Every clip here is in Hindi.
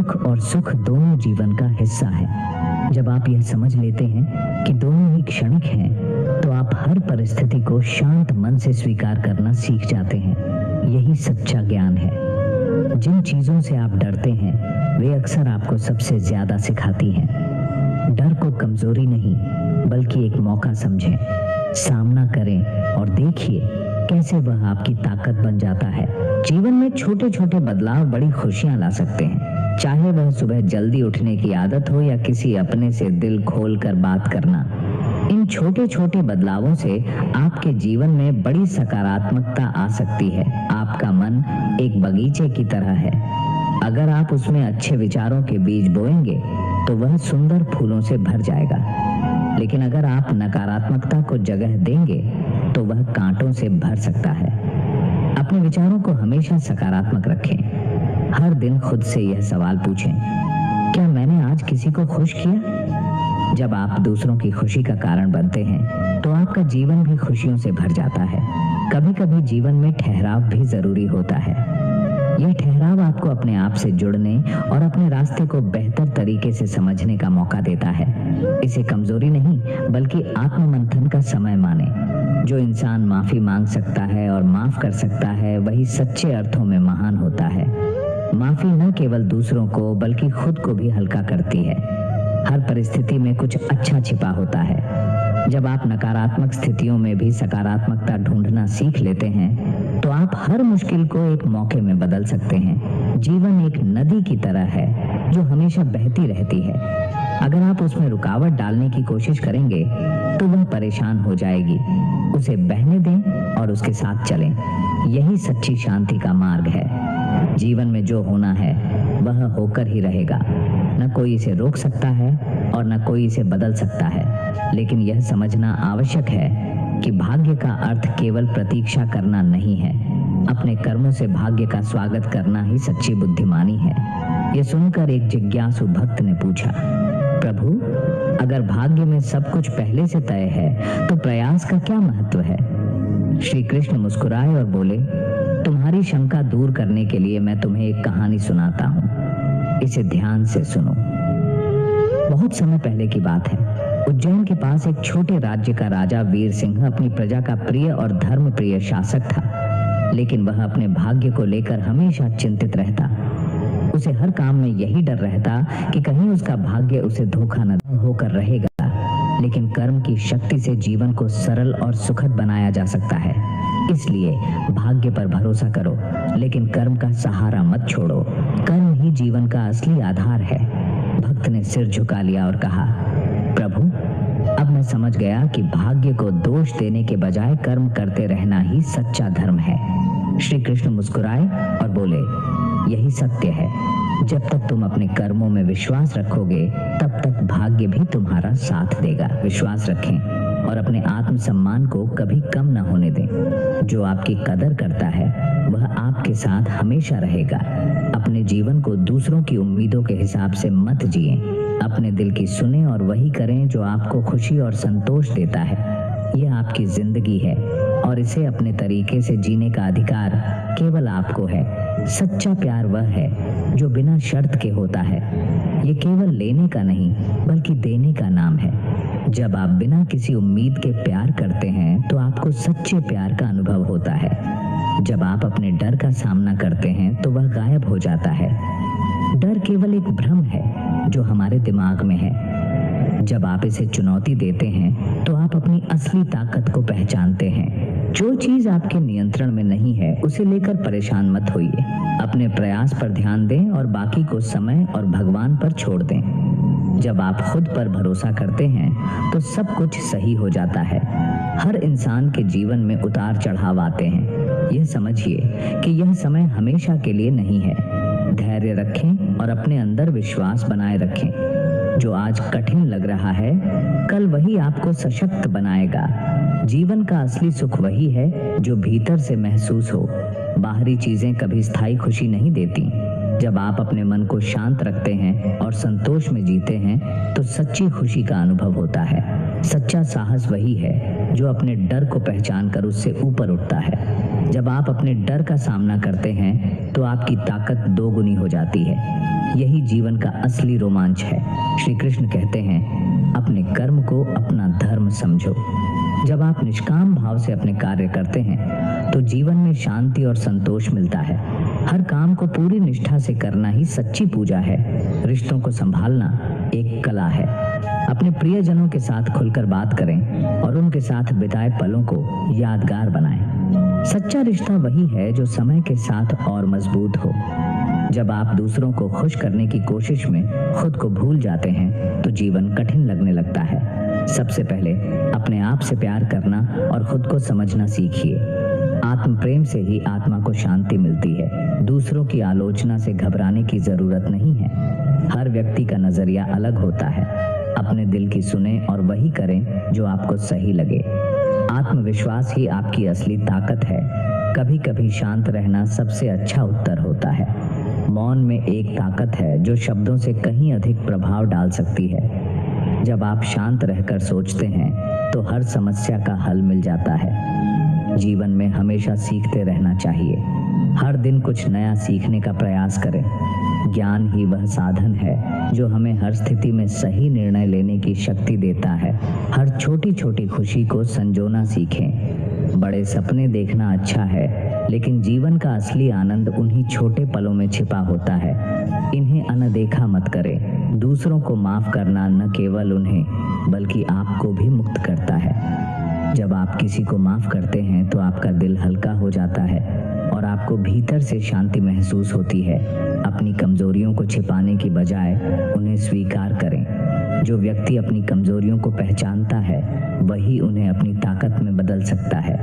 दुख और सुख दोनों जीवन का हिस्सा है। जब आप यह समझ लेते हैं कि दोनों ही क्षणिक हैं, तो आप हर परिस्थिति को शांत मन से स्वीकार करना सीख जाते हैं। यही सच्चा ज्ञान है। जिन चीजों से आप डरते हैं, वे अक्सर आपको सबसे ज्यादा सिखाती हैं। डर को कमजोरी नहीं, बल्कि एक मौका समझें, सामना करें और देखिए कैसे वह आपकी ताकत बन जाता है। जीवन में छोटे छोटे बदलाव बड़ी खुशियां ला सकते हैं, चाहे वह सुबह जल्दी उठने की आदत हो या किसी अपने से दिल खोल कर बात करना। इन छोटे छोटे बदलावों से आपके जीवन में बड़ी सकारात्मकता आ सकती है। आपका मन एक बगीचे की तरह है। अगर आप उसमें अच्छे विचारों के बीज बोएंगे तो वह सुंदर फूलों से भर जाएगा, लेकिन अगर आप नकारात्मकता को जगह देंगे तो वह कांटों से भर सकता है। अपने विचारों को हमेशा सकारात्मक रखें। हर दिन खुद से यह सवाल पूछें, क्या मैंने आज किसी को खुश किया? जब आप दूसरों की खुशी का कारण बनते हैं तो आपका जीवन भी खुशियों से भर जाता है। कभी कभी जीवन में ठहराव भी जरूरी होता है। यह ठहराव आपको अपने आप से जुड़ने और अपने रास्ते को बेहतर तरीके से समझने का मौका देता है। इसे कमजोरी नहीं, बल्कि आत्ममंथन का समय माने। जो इंसान माफी मांग सकता है और माफ कर सकता है, वही सच्चे अर्थों में महान होता है। माफी न केवल दूसरों को बल्कि खुद को भी हल्का करती है। हर परिस्थिति में कुछ अच्छा छिपा होता है। जब आप नकारात्मक स्थितियों में भी सकारात्मकता ढूंढना सीख लेते हैं तो आप हर मुश्किल को एक मौके में बदल सकते हैं। जीवन एक नदी की तरह है जो हमेशा बहती रहती है। अगर आप उसमें रुकावट डालने की कोशिश करेंगे तो वह परेशान हो जाएगी। उसे बहने दें और उसके साथ चलें। यही सच्ची शांति का मार्ग है। जीवन में जो होना है वह होकर ही रहेगा। न कोई इसे रोक सकता है और न कोई इसे बदल सकता है। लेकिन यह समझना आवश्यक है कि भाग्य का अर्थ केवल प्रतीक्षा करना नहीं है। अपने कर्मों से भाग्य का स्वागत करना ही सच्ची बुद्धिमानी है। यह सुनकर एक जिज्ञासु भक्त ने पूछा, प्रभु, अगर भाग्य में सब कुछ पहले से तय है तो प्रयास का क्या महत्व है? श्री कृष्ण मुस्कुराए और बोले, तुम्हारी शंका दूर करने के लिए मैं तुम्हें एक कहानी सुनाता हूँ। इसे ध्यान से सुनो। बहुत समय पहले की बात है। उज्जैन के पास एक छोटे राज्य का राजा वीर सिंह अपनी प्रजा का प्रिय और धर्म प्रिय शासक था, लेकिन वह अपने भाग्य को लेकर हमेशा चिंतित रहता। उसे हर काम में यही डर रहता कि कहीं उसका भाग्य उसे धोखा न होकर रहेगा। लेकिन कर्म की शक्ति से जीवन को सरल और सुखद बनाया जा सकता है। इसलिए भाग्य पर भरोसा करो, लेकिन कर्म का सहारा मत छोड़ो। कर्म ही जीवन का असली आधार है। भक्त ने सिर झुका लिया और कहा, प्रभु, अब मैं समझ गया कि भाग्य को दोष देने के बजाय कर्म करते रहना ही सच्चा धर्म है। श्री कृष्ण मुस्कुराए और बोले, यही सत्य है। जब तक तुम अपने कर्मों में विश्वास रखोगे, तब तक भाग्य भी तुम्हारा साथ देगा। विश्वास रखें और अपने आत्मसम्मान को कभी कम न होने दें। जो आपकी कदर करता है वह आपके साथ हमेशा रहेगा। अपने जीवन को दूसरों की उम्मीदों के हिसाब से मत जिएं। अपने दिल की सुने और वही करें जो आपको खुशी और संतोष देता है। यह आपकी जिंदगी है और इसे अपने तरीके से जीने का अधिकार केवल आपको है। सच्चा प्यार वह है जो बिना शर्त के होता है। ये केवल लेने का नहीं, बल्कि देने का नाम है। जब आप बिना किसी उम्मीद के प्यार करते हैं तो आपको सच्चे प्यार का अनुभव होता है। जब आप अपने डर का सामना करते हैं तो वह गायब हो जाता है। डर केवल एक भ्रम है जो हमारे दिमाग में है। जब आप इसे चुनौती देते हैं तो आप अपनी असली ताकत को पहचानते हैं। जो चीज आपके नियंत्रण में नहीं है उसे लेकर परेशान मत होइए। अपने प्रयास पर ध्यान दें और बाकी को समय और भगवान पर छोड़ दें। जब आप खुद पर भरोसा करते हैं तो सब कुछ सही हो जाता है। हर इंसान के जीवन में उतार चढ़ाव आते हैं। यह समझिए कि यह समय हमेशा के लिए नहीं है। धैर्य रखें और अपने अंदर विश्वास बनाए रखें। जो आज कठिन लग रहा है, कल वही आपको सशक्त बनाएगा। जीवन का असली सुख वही है जो भीतर से महसूस हो। बाहरी चीजें कभी स्थायी खुशी नहीं देती। जब आप अपने मन को शांत रखते हैं और संतोष में जीते हैं तो सच्ची खुशी का अनुभव होता है। सच्चा साहस वही है जो अपने डर को पहचान कर उससे ऊपर उठता है। जब आप अपने डर का सामना करते हैं तो आपकी ताकत दोगुनी हो जाती है। यही जीवन का असली रोमांच है। श्री कृष्ण कहते हैं, अपने कर्म को अपना धर्म समझो। जब आप निष्काम भाव से अपने कार्य करते हैं तो जीवन में शांति और संतोष मिलता है। हर काम को पूरी निष्ठा से करना ही सच्ची पूजा है। रिश्तों को संभालना एक कला है। अपने प्रियजनों के साथ खुलकर बात करें और उनके साथ बिताए पलों को यादगार बनाएं। सच्चा रिश्ता वही है जो समय के साथ और मजबूत हो। जब आप दूसरों को खुश करने की कोशिश में खुद को भूल जाते हैं तो जीवन कठिन लगने लगता है। सबसे पहले अपने आप से प्यार करना और खुद को समझना सीखिए। आत्म प्रेम से ही आत्मा को शांति मिलती है। दूसरों की आलोचना से घबराने की जरूरत नहीं है। हर व्यक्ति का नजरिया अलग होता है। अपने दिल की सुने और वही करें जो आपको सही लगे। आत्मविश्वास ही आपकी असली ताकत है। कभी कभी शांत रहना सबसे अच्छा उत्तर होता है। मौन में एक ताकत है जो शब्दों से कहीं अधिक प्रभाव डाल सकती है। जब आप शांत रहकर सोचते हैं तो हर समस्या का हल मिल जाता है। जीवन में हमेशा सीखते रहना चाहिए। हर दिन कुछ नया सीखने का प्रयास करें। ज्ञान ही वह साधन है जो हमें हर स्थिति में सही निर्णय लेने की शक्ति देता है। हर छोटी छोटी खुशी को संजोना सीखें। बड़े सपने देखना अच्छा है, लेकिन जीवन का असली आनंद उन्हीं छोटे पलों में छिपा होता है। इन्हें अनदेखा मत करें। दूसरों को माफ करना न केवल उन्हें बल्कि आपको भी मुक्त करता है। जब आप किसी को माफ करते हैं तो आपका दिल हल्का हो जाता है और आपको भीतर से शांति महसूस होती है। अपनी कमजोरियों को छिपाने की बजाय उन्हें स्वीकार करें। जो व्यक्ति अपनी कमजोरियों को पहचानता है वही उन्हें अपनी ताकत में बदल सकता है।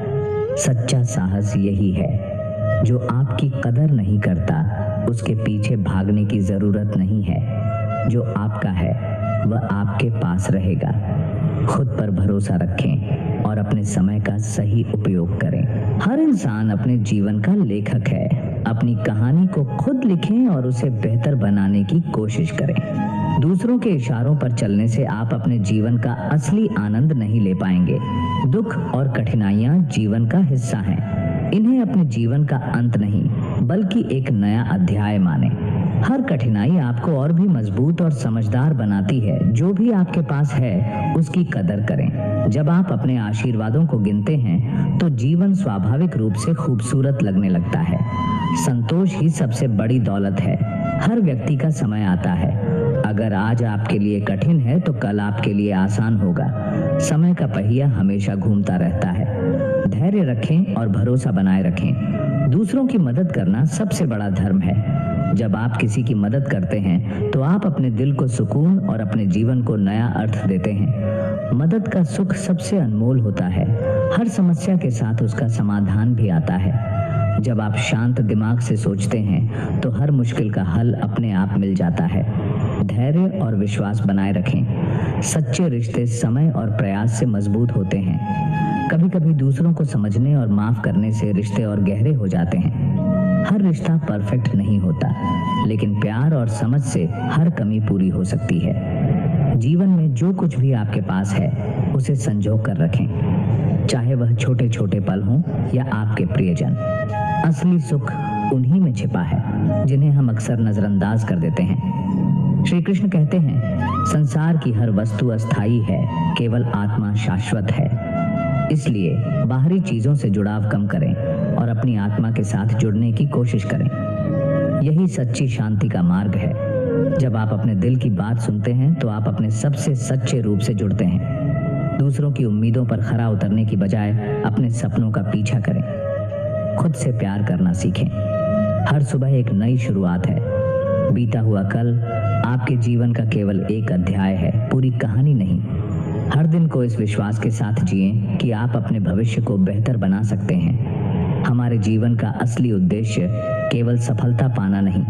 सच्चा साहस यही है। जो आपकी कदर नहीं करता उसके पीछे भागने की जरूरत नहीं है। जो आपका है वह आपके पास रहेगा। खुद पर भरोसा रखें और अपने समय का सही उपयोग करें। हर इंसान अपने जीवन का लेखक है। अपनी कहानी को खुद लिखें और उसे बेहतर बनाने की कोशिश करें। दूसरों के इशारों पर चलने से आप अपने जीवन का असली आनंद नहीं ले पाएंगे। दुख और कठिनाइयां जीवन का हिस्सा हैं। इन्हें अपने जीवन का अंत नहीं बल्कि एक नया अध्याय मानें। हर कठिनाई आपको और भी मजबूत और समझदार बनाती है। जो भी आपके पास है उसकी कदर करें। जब आप अपने आशीर्वादों को गिनते हैं तो जीवन स्वाभाविक रूप से खूबसूरत लगने लगता है। संतोष ही सबसे बड़ी दौलत है। हर व्यक्ति का समय आता है। अगर आज आपके लिए कठिन है तो कल आपके लिए आसान होगा। समय का पहिया हमेशा घूमता रहता है। धैर्य रखें और भरोसा बनाए रखें। दूसरों की मदद करना सबसे बड़ा धर्म है। जब आप किसी की मदद करते हैं तो आप अपने दिल को सुकून और अपने जीवन को नया अर्थ देते हैं। मदद का सुख सबसे अनमोल होता है। हर समस्या के साथ उसका समाधान भी आता है। जब आप शांत दिमाग से सोचते हैं तो हर मुश्किल का हल अपने आप मिल जाता है। धैर्य और विश्वास बनाए रखें। सच्चे रिश्ते समय और प्रयास से मजबूत होते हैं। कभी कभी दूसरों को समझने और माफ करने से रिश्ते और गहरे हो जाते हैं। हर रिश्ता परफेक्ट नहीं होता, लेकिन प्यार और समझ से हर कमी पूरी हो सकती है। जीवन में जो कुछ भी आपके पास है उसे संजो कर रखें, चाहे वह छोटे छोटे पल हों या आपके प्रियजन। असली सुख उन्हीं में छिपा है जिन्हें हम अक्सर नजरअंदाज कर देते हैं। श्री कृष्ण कहते हैं, संसार की हर वस्तु अस्थायी है, केवल आत्मा शाश्वत है। इसलिए बाहरी चीजों से जुड़ाव कम करें और अपनी आत्मा के साथ जुड़ने की कोशिश करें। यही सच्ची शांति का मार्ग है। जब आप अपने दिल की बात सुनते हैं तो आप अपने सबसे सच्चे रूप से जुड़ते हैं। दूसरों की उम्मीदों पर खरा उतरने की बजाय अपने सपनों का पीछा करें। खुद से प्यार करना सीखें। हर सुबह एक नई शुरुआत है। बीता हुआ कल आपके जीवन का केवल एक अध्याय है, पूरी कहानी नहीं। हर दिन को इस विश्वास के साथ जिएं कि आप अपने भविष्य को बेहतर बना सकते हैं। हमारे जीवन का असली उद्देश्य केवल सफलता पाना नहीं,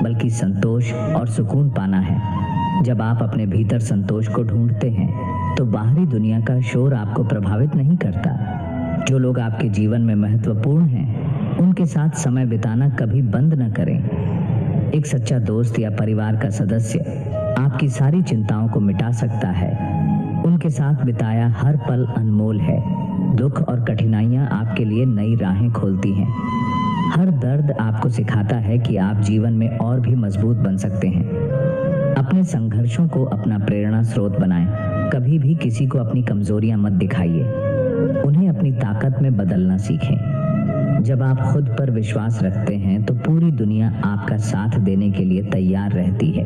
बल्कि संतोष और सुकून पाना है। जब आप अपने भीतर संतोष को ढूंढते हैं तो बाहरी दुनिया का शोर आपको प्रभावित नहीं करता। जो लोग आपके जीवन में महत्वपूर्ण हैं, उनके साथ समय बिताना कभी बंद न करें। एक सच्चा दोस्त या परिवार का सदस्य आपकी सारी चिंताओं को मिटा सकता है। उनके साथ बिताया हर पल अनमोल है। दुख और कठिनाइयां आपके लिए नई राहें खोलती हैं। हर दर्द आपको सिखाता है कि आप जीवन में और भी मजबूत बन सकते हैं। अपने संघर्षों को अपना प्रेरणा स्रोत बनाएं। कभी भी किसी को अपनी कमजोरियां मत दिखाइए, उन्हें अपनी ताकत में बदलना सीखें। जब आप खुद पर विश्वास रखते हैं तो पूरी दुनिया आपका साथ देने के लिए तैयार रहती है।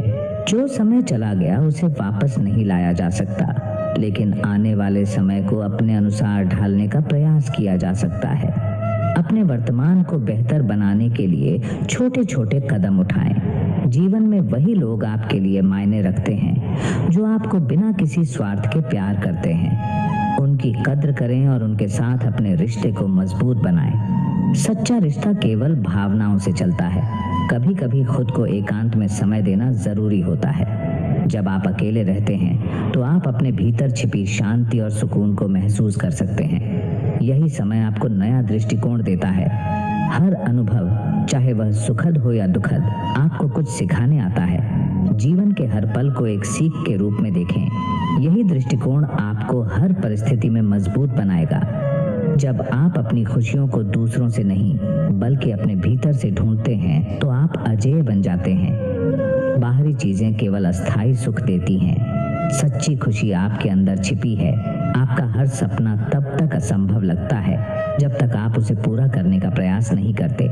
जो समय चला गया उसे वापस नहीं लाया जा सकता, लेकिन आने वाले समय को अपने अनुसार ढालने का प्रयास किया जा सकता है। अपने वर्तमान को बेहतर बनाने के लिए छोटे छोटे कदम उठाएं। जीवन में वही लोग आपके लिए मायने रखते हैं जो आपको बिना किसी स्वार्थ के प्यार करते हैं। उनकी कद्र करें और उनके साथ अपने रिश्ते को मजबूत बनाएं। सच्चा रिश्ता केवल भावनाओं से चलता है। कभी कभी खुद को एकांत में समय देना जरूरी होता है। जब आप अकेले रहते हैं तो आप अपने भीतर छिपी शांति और सुकून को महसूस कर सकते हैं। यही समय आपको नया दृष्टिकोण देता है। हर अनुभव, चाहे वह सुखद हो या दुखद, आपको कुछ सिखाने आता है। जीवन के हर पल को एक सीख के रूप में देखें। यही दृष्टिकोण आपको हर परिस्थिति में मजबूत बनाएगा। जब आप अपनी खुशियों को दूसरों से नहीं बल्कि अपने भीतर से ढूंढते हैं तो आप अजेय बन जाते हैं। बाहरी चीजें केवल अस्थायी सुख देती हैं। सच्ची खुशी आपके अंदर छिपी है। आपका हर सपना तब तक असंभव लगता है जब तक आप उसे पूरा करने का प्रयास नहीं करते।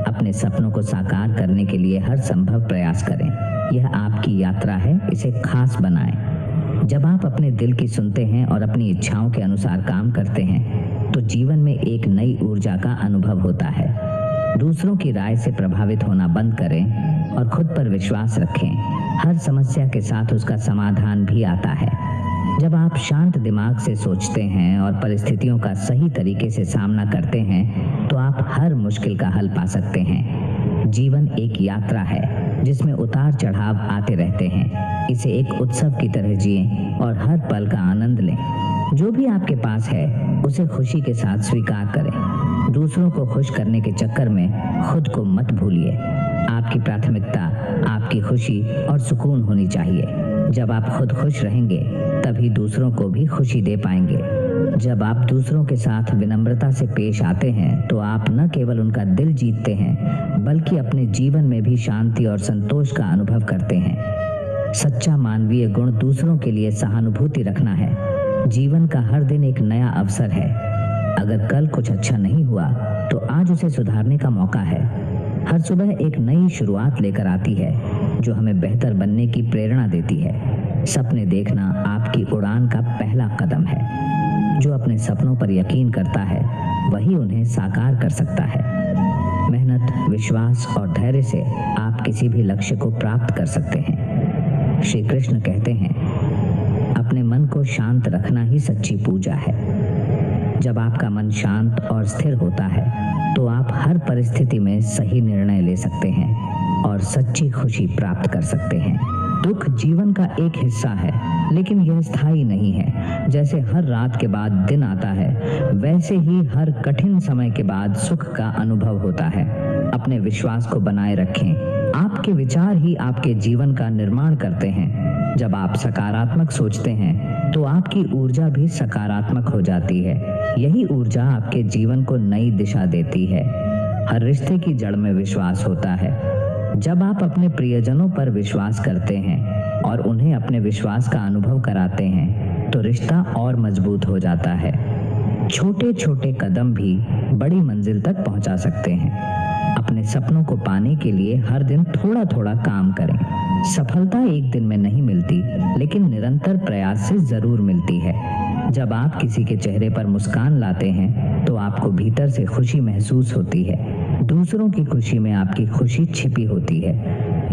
अपने सपनों को साकार करने के लिए हर संभव प्रयास करें। यह आपकी यात्रा है, इसे खास बनाएं। जब आप अपने दिल की सुनते हैं और अपनी इच्छाओं के अनुसार काम करते हैं तो जीवन में एक नई ऊर्जा का अनुभव होता है। दूसरों की राय से प्रभावित होना बंद करें और खुद पर विश्वास रखें। हर समस्या के साथ उसका समाधान भी आता है। जब आप शांत दिमाग से सोचते हैं और परिस्थितियों का सही तरीके से सामना करते हैं तो आप हर मुश्किल का हल पा सकते हैं। जीवन एक यात्रा है जिसमें उतार चढ़ाव आते रहते हैं। इसे एक उत्सव की तरह जिएं और हर पल का आनंद लें। जो भी आपके पास है उसे खुशी के साथ स्वीकार करें। दूसरों को खुश करने के चक्कर में खुद को मत भूलिए। आपकी प्राथमिकता आपकी खुशी और सुकून होनी चाहिए। जब आप खुद खुश रहेंगे तभी दूसरों को भी खुशी दे पाएंगे। जब आप दूसरों के साथ विनम्रता से पेश आते हैं तो आप न केवल उनका दिल जीतते हैं बल्कि अपने जीवन में भी शांति और संतोष का अनुभव करते हैं। सच्चा मानवीय गुण दूसरों के लिए सहानुभूति रखना है। जीवन का हर दिन एक नया अवसर है। अगर कल कुछ अच्छा नहीं हुआ तो आज उसे सुधारने का मौका है। हर सुबह एक नई शुरुआत लेकर आती है जो हमें बेहतर बनने की प्रेरणा देती है। सपने देखना आपकी उड़ान का पहला कदम है। जो अपने सपनों पर यकीन करता है वही उन्हें साकार कर सकता है। मेहनत, विश्वास और धैर्य से आप किसी भी लक्ष्य को प्राप्त कर सकते हैं। श्री कृष्ण कहते हैं, अपने मन को शांत रखना ही सच्ची पूजा है। जब आपका मन शांत और स्थिर होता है तो आप हर परिस्थिति में सही निर्णय ले सकते हैं और सच्ची खुशी प्राप्त कर सकते हैं। दुख जीवन का एक हिस्सा है, लेकिन यह स्थायी नहीं है। जैसे हर रात के बाद दिन आता है, वैसे ही हर कठिन समय के बाद सुख का अनुभव होता है। अपने विश्वास को बनाए रखें। आपके विचार ही आपके जीवन का निर्माण करते हैं। जब आप सकारात्मक सोचते हैं तो आपकी ऊर्जा भी सकारात्मक हो जाती है। यही ऊर्जा आपके जीवन को नई दिशा देती है। हर रिश्ते की जड़ में विश्वास होता है। जब आप अपने प्रियजनों पर विश्वास करते हैं और उन्हें अपने विश्वास का अनुभव कराते हैं तो रिश्ता और मजबूत हो जाता है। छोटे छोटे कदम भी बड़ी मंजिल तक पहुंचा सकते हैं। अपने सपनों को पाने के लिए हर दिन थोड़ा थोड़ा काम करें। सफलता एक दिन में नहीं मिलती, लेकिन निरंतर प्रयास से जरूर मिलती है। जब आप किसी के चेहरे पर मुस्कान लाते हैं तो आपको भीतर से खुशी महसूस होती है। दूसरों की खुशी में आपकी खुशी छिपी होती है।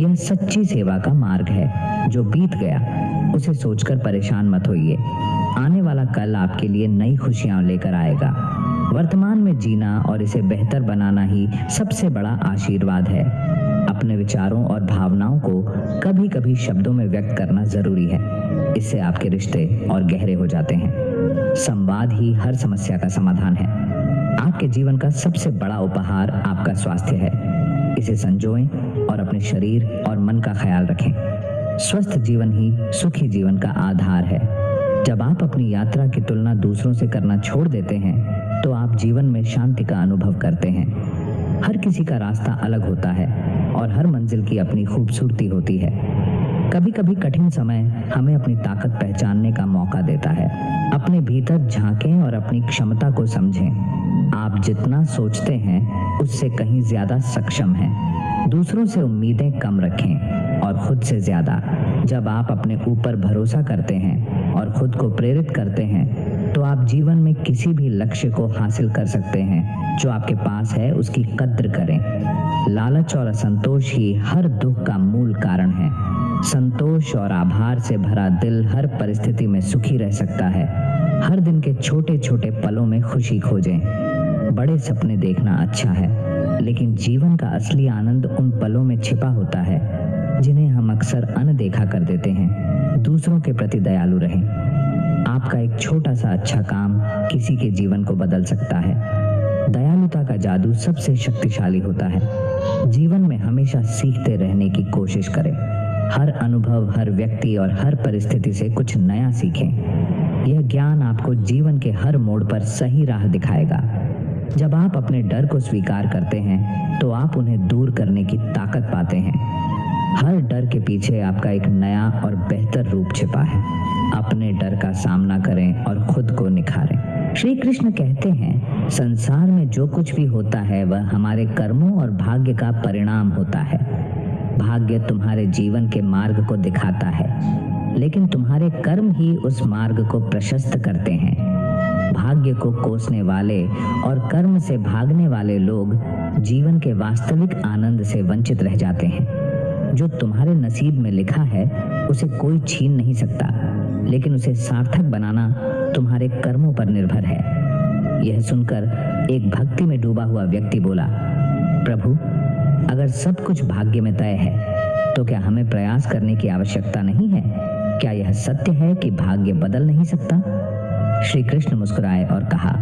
यह सच्ची सेवा का मार्ग है। जो बीत गया उसे सोचकर परेशान मत होइए। आने वाला कल आपके लिए नई खुशियां लेकर आएगा। वर्तमान में जीना और इसे बेहतर बनाना ही सबसे बड़ा आशीर्वाद है। अपने विचारों और भावनाओं को कभी कभी शब्दों में व्यक्त करना जरूरी है। इससे आपके रिश्ते और गहरे हो जाते हैं। संवाद ही हर समस्या का समाधान है। आपके जीवन का सबसे बड़ा उपहार आपका स्वास्थ्य है। इसे संजोएं और अपने शरीर और मन का ख्याल रखें। स्वस्थ जीवन ही सुखी जीवन का आधार है। जब आप अपनी यात्रा की तुलना दूसरों से करना छोड़ देते हैं तो आप जीवन में शांति का अनुभव करते हैं। हर किसी का रास्ता अलग होता है और हर मंजिल की अपनी खूबसूरती होती है। कभी कभी कठिन समय हमें अपनी ताकत पहचानने का मौका देता है। अपने भीतर झांकें और अपनी क्षमता को समझें। आप जितना सोचते हैं उससे कहीं ज्यादा सक्षम हैं। दूसरों से उम्मीदें कम रखें और खुद से ज्यादा। जब आप अपने ऊपर भरोसा करते हैं और खुद को प्रेरित करते हैं तो आप जीवन में किसी भी लक्ष्य को हासिल कर सकते हैं। जो आपके पास है उसकी कद्र करें। लालच और असंतोष ही हर दुख का मूल कारण है। संतोष और आभार से भरा दिल हर परिस्थिति में सुखी रह सकता है। हर दिन के छोटे छोटे पलों में खुशी खोजें। बड़े सपने देखना अच्छा है, लेकिन जीवन का असली आनंद उन पलों में छिपा होता है जिन्हें हम अक्सर अनदेखा कर देते हैं। दूसरों के प्रति दयालु रहें। आपका एक छोटा सा अच्छा काम किसी के जीवन को बदल सकता है। दयालुता का जादू सबसे शक्तिशाली होता है। जीवन में हमेशा सीखते रहने की कोशिश करें। हर अनुभव, हर व्यक्ति और हर परिस्थिति से कुछ नया सीखें। यह ज्ञान आपको जीवन के हर मोड़ पर सही राह दिखाएगा। जब आप अपने डर को स्वीकार करते हैं तो आप उन्हें दूर करने की ताकत पाते हैं। हर डर के पीछे आपका एक नया और बेहतर रूप छिपा है। अपने डर का सामना करें और खुद को निखारें। श्री कृष्ण कहते हैं, संसार में जो कुछ भी होता है वह हमारे कर्मों और भाग्य का परिणाम होता है। भाग्य तुम्हारे जीवन के मार्ग को दिखाता है, लेकिन तुम्हारे कर्म ही उस मार्ग को प्रशस्त करते हैं। भाग्य को कोसने वाले और कर्म से भागने वाले लोग जीवन के वास्तविक आनंद से वंचित रह जाते हैं। जो तुम्हारे नसीब में लिखा है उसे कोई छीन नहीं सकता, लेकिन उसे सार्थक बनाना तुम्हारे कर्मों पर निर्भर है। यह सुनकर एक भक्ति में डूबा हुआ व्यक्ति बोला, प्रभु, अगर सब कुछ भाग्य में तय है तो क्या हमें प्रयास करने की आवश्यकता नहीं है? क्या यह सत्य है कि भाग्य बदल नहीं सकता? श्री कृष्ण मुस्कुराए और कहा,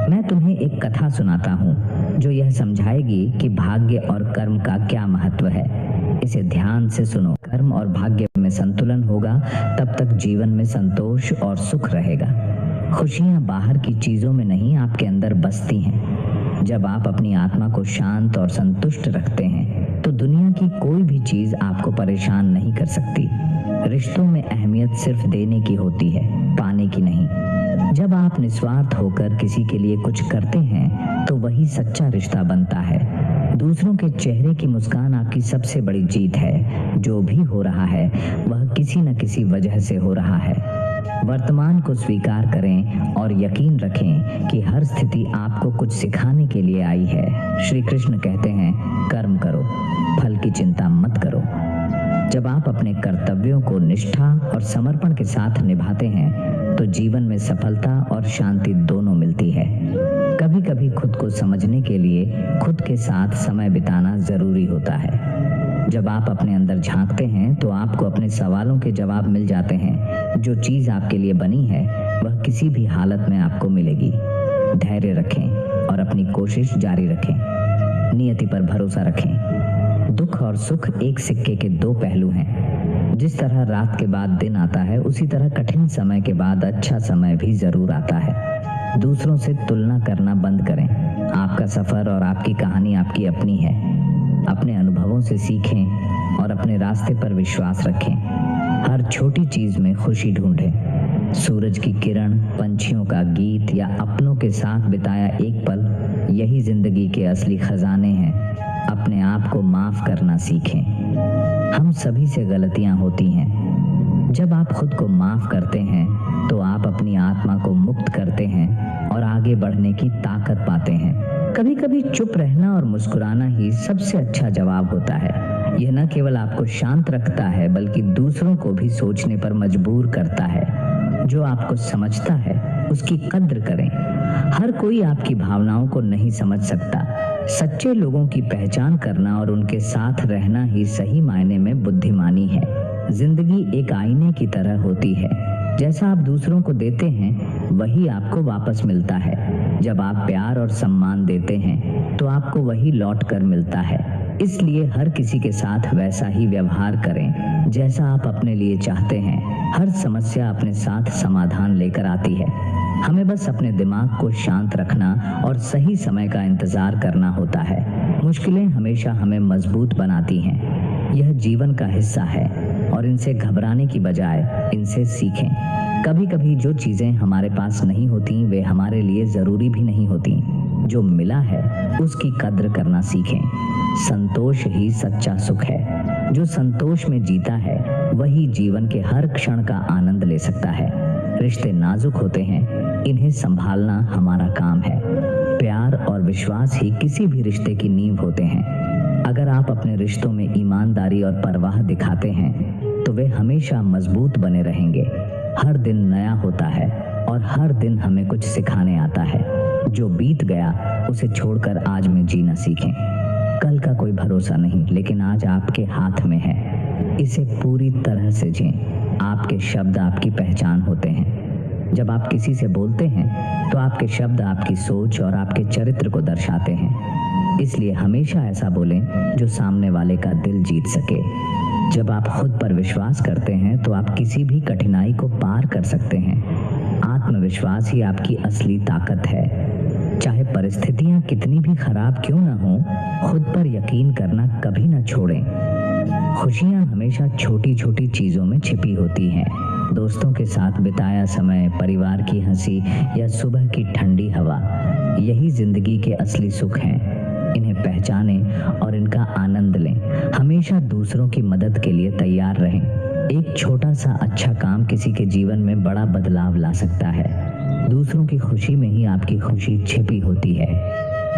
मैं तुम्हें एक कथा सुनाता हूँ जो यह समझाएगी कि भाग्य और कर्म का क्या महत्व है। इसे ध्यान से सुनो। कर्म और भाग्य में संतुलन होगा तब तक जीवन में संतोष और सुख रहेगा। खुशियाँ बाहर की चीजों में नहीं, आपके अंदर बसती हैं। जब आप अपनी आत्मा को शांत और संतुष्ट रखते हैं तो दुनिया की कोई भी चीज आपको परेशान नहीं कर सकती। रिश्तों में अहमियत सिर्फ देने की होती है, पाने की नहीं। जब आप निस्वार्थ होकर किसी के लिए कुछ करते हैं तो वही सच्चा रिश्ता बनता है। दूसरों के चेहरे की मुस्कान आपकी सबसे बड़ी जीत है। जो भी हो रहा है वह किसी न किसी वजह से हो रहा है। वर्तमान को स्वीकार करें और यकीन रखें कि हर स्थिति आपको कुछ सिखाने के लिए आई है। श्री कृष्ण कहते हैं, कर्म करो, फल की चिंता मत करो। जब आप अपने कर्तव्यों को निष्ठा और समर्पण के साथ निभाते हैं तो जीवन में सफलता और शांति दोनों मिलती है। कभी कभी खुद को समझने के लिए खुद के साथ समय बिताना जरूरी होता है। जब आप अपने अंदर झांकते हैं तो आपको अपने सवालों के जवाब मिल जाते हैं। जो चीज आपके लिए बनी है वह किसी भी हालत में आपको मिलेगी। धैर्य रखें और अपनी कोशिश जारी रखें। नियति पर भरोसा रखें। दुख और सुख एक सिक्के के दो पहलू हैं। जिस तरह रात के बाद दिन आता है, उसी तरह कठिन समय के बाद अच्छा समय भी जरूर आता है। दूसरों से तुलना करना बंद करें। आपका सफर और आपकी कहानी आपकी अपनी है। अपने अनुभवों से सीखें और अपने रास्ते पर विश्वास रखें। हर छोटी चीज में खुशी ढूंढें। सूरज की किरण, पंछियों का गीत या अपनों के साथ बिताया एक पल, यही जिंदगी के असली खजाने हैं। अपने आप को माफ करना सीखें। हम सभी से गलतियां होती हैं। जब आप खुद को माफ करते हैं तो आप अपनी आत्मा को मुक्त करते हैं और आगे बढ़ने की ताकत पाते हैं। कभी कभी चुप रहना और मुस्कुराना ही सबसे अच्छा जवाब होता है। यह न केवल आपको शांत रखता है बल्कि दूसरों को भी सोचने पर मजबूर करता है। जो आपको समझता है उसकी कद्र करें। हर कोई आपकी भावनाओं को नहीं समझ सकता। सच्चे लोगों की पहचान करना और उनके साथ रहना ही सही मायने में बुद्धिमानी है। जिंदगी एक आईने की तरह होती है। जैसा आप दूसरों को देते हैं वही आपको वापस मिलता है। जब आप प्यार और सम्मान देते हैं तो आपको वही लौट कर मिलता है। इसलिए हर किसी के साथ वैसा ही व्यवहार करें जैसा आप अपने लिए चाहते हैं। हर समस्या अपने साथ समाधान लेकर आती है। हमें बस अपने दिमाग को शांत रखना और सही समय का इंतजार करना होता है। मुश्किलें हमेशा हमें मजबूत बनाती हैं। यह जीवन का हिस्सा है और इनसे घबराने की बजाय इनसे सीखें। कभी कभी जो चीजें हमारे पास नहीं होती वे हमारे लिए जरूरी भी नहीं होती। जो मिला है उसकी कद्र करना सीखें। संतोष ही सच्चा सुख है। जो संतोष में जीता है वही जीवन के हर क्षण का आनंद ले सकता है। रिश्ते नाजुक होते हैं, इन्हें संभालना हमारा काम है। प्यार और विश्वास ही किसी भी रिश्ते की नींव होते हैं। अगर आप अपने रिश्तों में ईमानदारी और परवाह दिखाते हैं तो वे हमेशा मजबूत बने रहेंगे। हर दिन नया होता है और हर दिन हमें कुछ सिखाने आता है। जो बीत गया उसे छोड़कर आज में जीना सीखें। कल का कोई भरोसा नहीं, लेकिन आज आपके हाथ में है। इसे पूरी तरह से जिएं। आपके शब्द आपकी पहचान होते हैं। जब आप किसी से बोलते हैं तो आपके शब्द आपकी सोच और आपके चरित्र को दर्शाते हैं। इसलिए हमेशा ऐसा बोलें जो सामने वाले का दिल जीत सके। जब आप खुद पर विश्वास करते हैं तो आप किसी भी कठिनाई को पार कर सकते हैं। आत्मविश्वास ही आपकी असली ताकत है। चाहे परिस्थितियां कितनी भी खराब क्यों ना हो, खुद पर यकीन करना कभी ना छोड़ें। खुशियां हमेशा छोटी छोटी चीजों में छिपी होती हैं। दोस्तों के साथ बिताया समय, परिवार की हंसी या सुबह की ठंडी हवा, यही जिंदगी के असली सुख हैं। इन्हें पहचानें और इनका आनंद लें। हमेशा दूसरों की मदद के लिए तैयार रहें। एक छोटा सा अच्छा काम किसी के जीवन में बड़ा बदलाव ला सकता है। दूसरों की खुशी में ही आपकी खुशी छिपी होती है।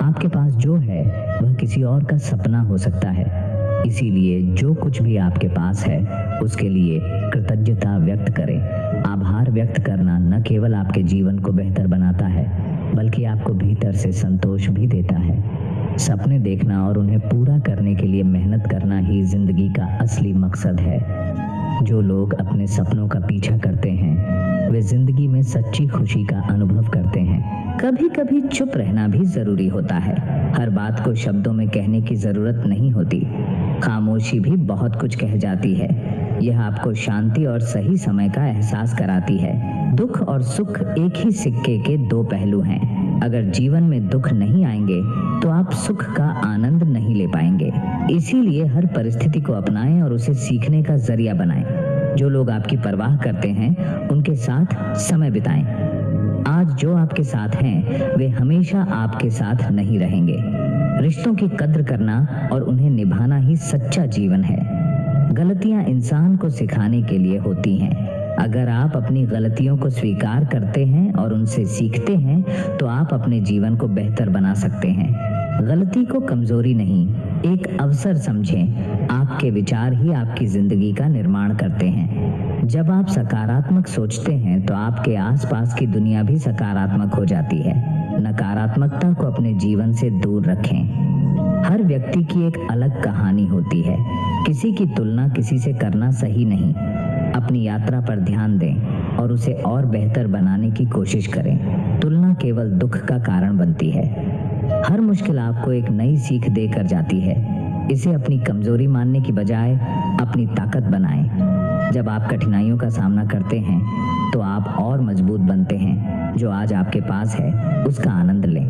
आपके पास जो है वह किसी और का सपना हो सकता है। इसीलिए जो कुछ भी आपके पास है उसके लिए कृतज्ञता व्यक्त करें। आभार व्यक्त करना न केवल आपके जीवन को बेहतर बनाता है बल्कि आपको भीतर से संतोष भी देता है। सपने देखना और उन्हें पूरा करने के लिए मेहनत करना ही जिंदगी का असली मकसद है। जो लोग अपने सपनों का पीछा करते हैं वे जिंदगी में सच्ची खुशी का अनुभव करते हैं। कभी कभी चुप रहना भी जरूरी होता है। हर बात को शब्दों में कहने की जरूरत नहीं होती। खामोशी भी बहुत कुछ कह जाती है। यह आपको शांति और सही समय का एहसास कराती है। दुख और सुख एक ही सिक्के के दो पहलू हैं। अगर जीवन में दुख नहीं आएंगे तो आप सुख का आनंद नहीं ले पाएंगे। इसीलिए हर परिस्थिति को अपनाएं और उसे सीखने का जरिया बनाएं। जो लोग आपकी परवाह करते हैं उनके साथ समय बिताएं। आज जो आपके साथ हैं वे हमेशा आपके साथ नहीं रहेंगे। रिश्तों की कद्र करना और उन्हें निभाना ही सच्चा जीवन है। गलतियां इंसान को सिखाने के लिए होती हैं। अगर आप अपनी गलतियों को स्वीकार करते हैं और उनसे सीखते हैं तो आप अपने जीवन को बेहतर बना सकते हैं। गलती को कमजोरी नहीं, एक अवसर समझें। आपके विचार ही आपकी जिंदगी का निर्माण करते हैं। जब आप सकारात्मक सोचते हैं तो आपके आसपास की दुनिया भी सकारात्मक हो जाती है। नकारात्मकता को अपने जीवन से दूर रखें। हर व्यक्ति की एक अलग कहानी होती है। किसी की तुलना किसी से करना सही नहीं। अपनी यात्रा पर ध्यान दें और उसे और बेहतर बनाने की कोशिश करें। तुलना केवल दुख का कारण बनती है। हर मुश्किल आपको एक नई सीख देकर जाती है। इसे अपनी कमजोरी मानने की बजाय अपनी ताकत बनाएं। जब आप कठिनाइयों का सामना करते हैं तो आप और मजबूत बनते हैं। जो आज आपके पास है उसका आनंद लें।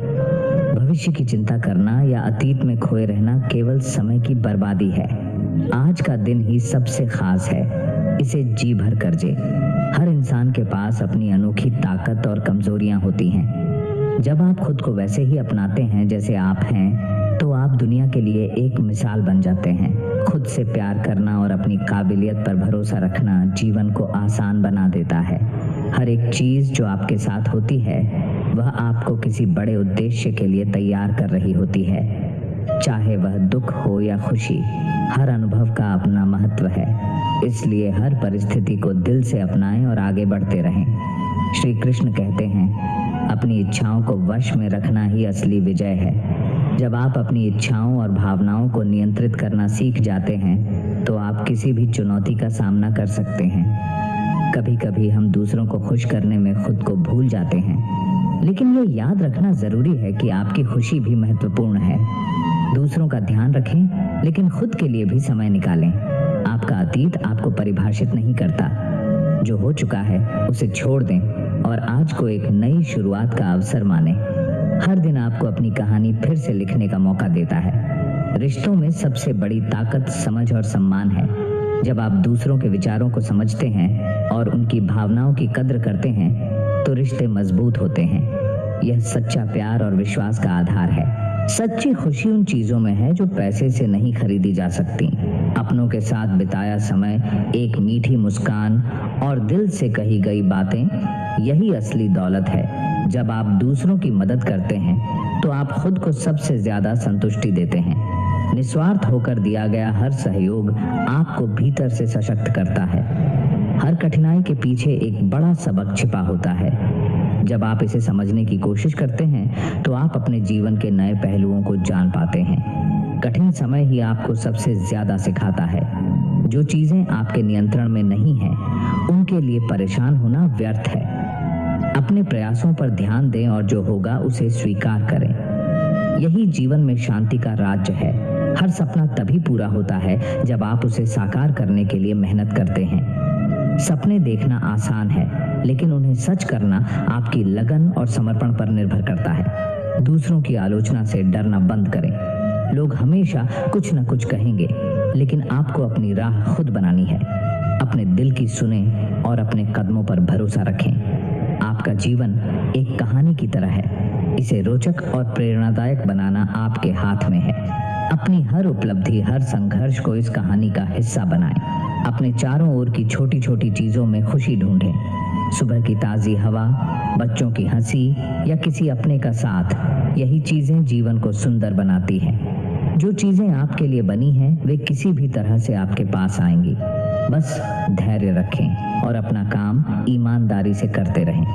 भविष्य की चिंता करना या अतीत में खोए रहना केवल समय की बर्बादी है। आज का दिन ही सबसे खास है, इसे जी भर कर जिए। हर इंसान के पास अपनी अनोखी ताकत और कमजोरियां होती हैं। जब आप खुद को वैसे ही अपनाते हैं जैसे आप हैं तो आप दुनिया के लिए एक मिसाल बन जाते हैं। खुद से प्यार करना और अपनी काबिलियत पर भरोसा रखना जीवन को आसान बना देता है। हर एक चीज जो आपके साथ होती है वह आपको किसी बड़े उद्देश्य के लिए तैयार कर रही होती है। चाहे वह दुख हो या खुशी, हर अनुभव का अपना महत्व है। इसलिए हर परिस्थिति को दिल से अपनाएं और आगे बढ़ते रहें। श्री कृष्ण कहते हैं, अपनी इच्छाओं को वश में रखना ही असली विजय है। जब आप अपनी इच्छाओं और भावनाओं को नियंत्रित करना सीख जाते हैं तो आप किसी भी चुनौती का सामना कर सकते हैं। कभी कभी हम दूसरों को खुश करने में खुद को भूल जाते हैं, लेकिन ये याद रखना जरूरी है कि आपकी खुशी भी महत्वपूर्ण है। दूसरों का ध्यान रखें लेकिन खुद के लिए भी समय निकालें। आपका अतीत आपको परिभाषित नहीं करता। जो हो चुका है उसे छोड़ दें और आज को एक नई शुरुआत का अवसर मानें। हर दिन आपको अपनी कहानी फिर से लिखने का मौका देता है। रिश्तों में सबसे बड़ी ताकत समझ और सम्मान है। जब आप दूसरों के विचारों को समझते हैं और उनकी भावनाओं की कद्र करते हैं तो रिश्ते मजबूत होते हैं। यह सच्चा प्यार और विश्वास का आधार है। सच्ची खुशी उन चीजों में है जो पैसे से नहीं खरीदी जा सकती। अपनों के साथ बिताया समय, एक मीठी मुस्कान और दिल से कही गई बातें, यही असली दौलत है। जब आप दूसरों की मदद करते हैं तो आप खुद को सबसे ज्यादा संतुष्टि देते हैं। निस्वार्थ होकर दिया गया हर सहयोग आपको भीतर से सशक्त करता है। हर कठिनाई के पीछे एक बड़ा सबक छिपा होता है। जब आप इसे समझने की कोशिश करते हैं तो आप अपने जीवन के नए पहलुओं को जान पाते हैं। कठिन समय ही आपको सबसे ज्यादा सिखाता है। जो चीजें आपके नियंत्रण में नहीं हैं, उनके लिए परेशान होना व्यर्थ है। अपने प्रयासों पर ध्यान दें और जो होगा उसे स्वीकार करें। यही जीवन में शांति का राज्य है। हर सपना तभी पूरा होता है जब आप उसे साकार करने के लिए मेहनत करते हैं। सपने देखना आसान है, लेकिन उन्हें सच करना आपकी लगन और समर्पण पर निर्भर करता है। दूसरों की आलोचना से डरना बंद करें। लोग हमेशा कुछ न कुछ कहेंगे, लेकिन आपको अपनी राह खुद बनानी है। अपने दिल की सुने और अपने कदमों पर भरोसा रखें। आपका जीवन एक कहानी की तरह है। इसे रोचक और प्रेरणादायक बनाना आपके हाथ में है। अपनी हर उपलब्धि, हर संघर्ष को इस कहानी का हिस्सा बनाएं। अपने चारों ओर की छोटी छोटी चीजों में खुशी ढूंढें। सुबह की ताजी हवा, बच्चों की हंसी या किसी अपने का साथ, यही चीजें जीवन को सुंदर बनाती हैं। जो चीजें आपके लिए बनी हैं वे किसी भी तरह से आपके पास आएंगी। बस धैर्य रखें और अपना काम ईमानदारी से करते रहें।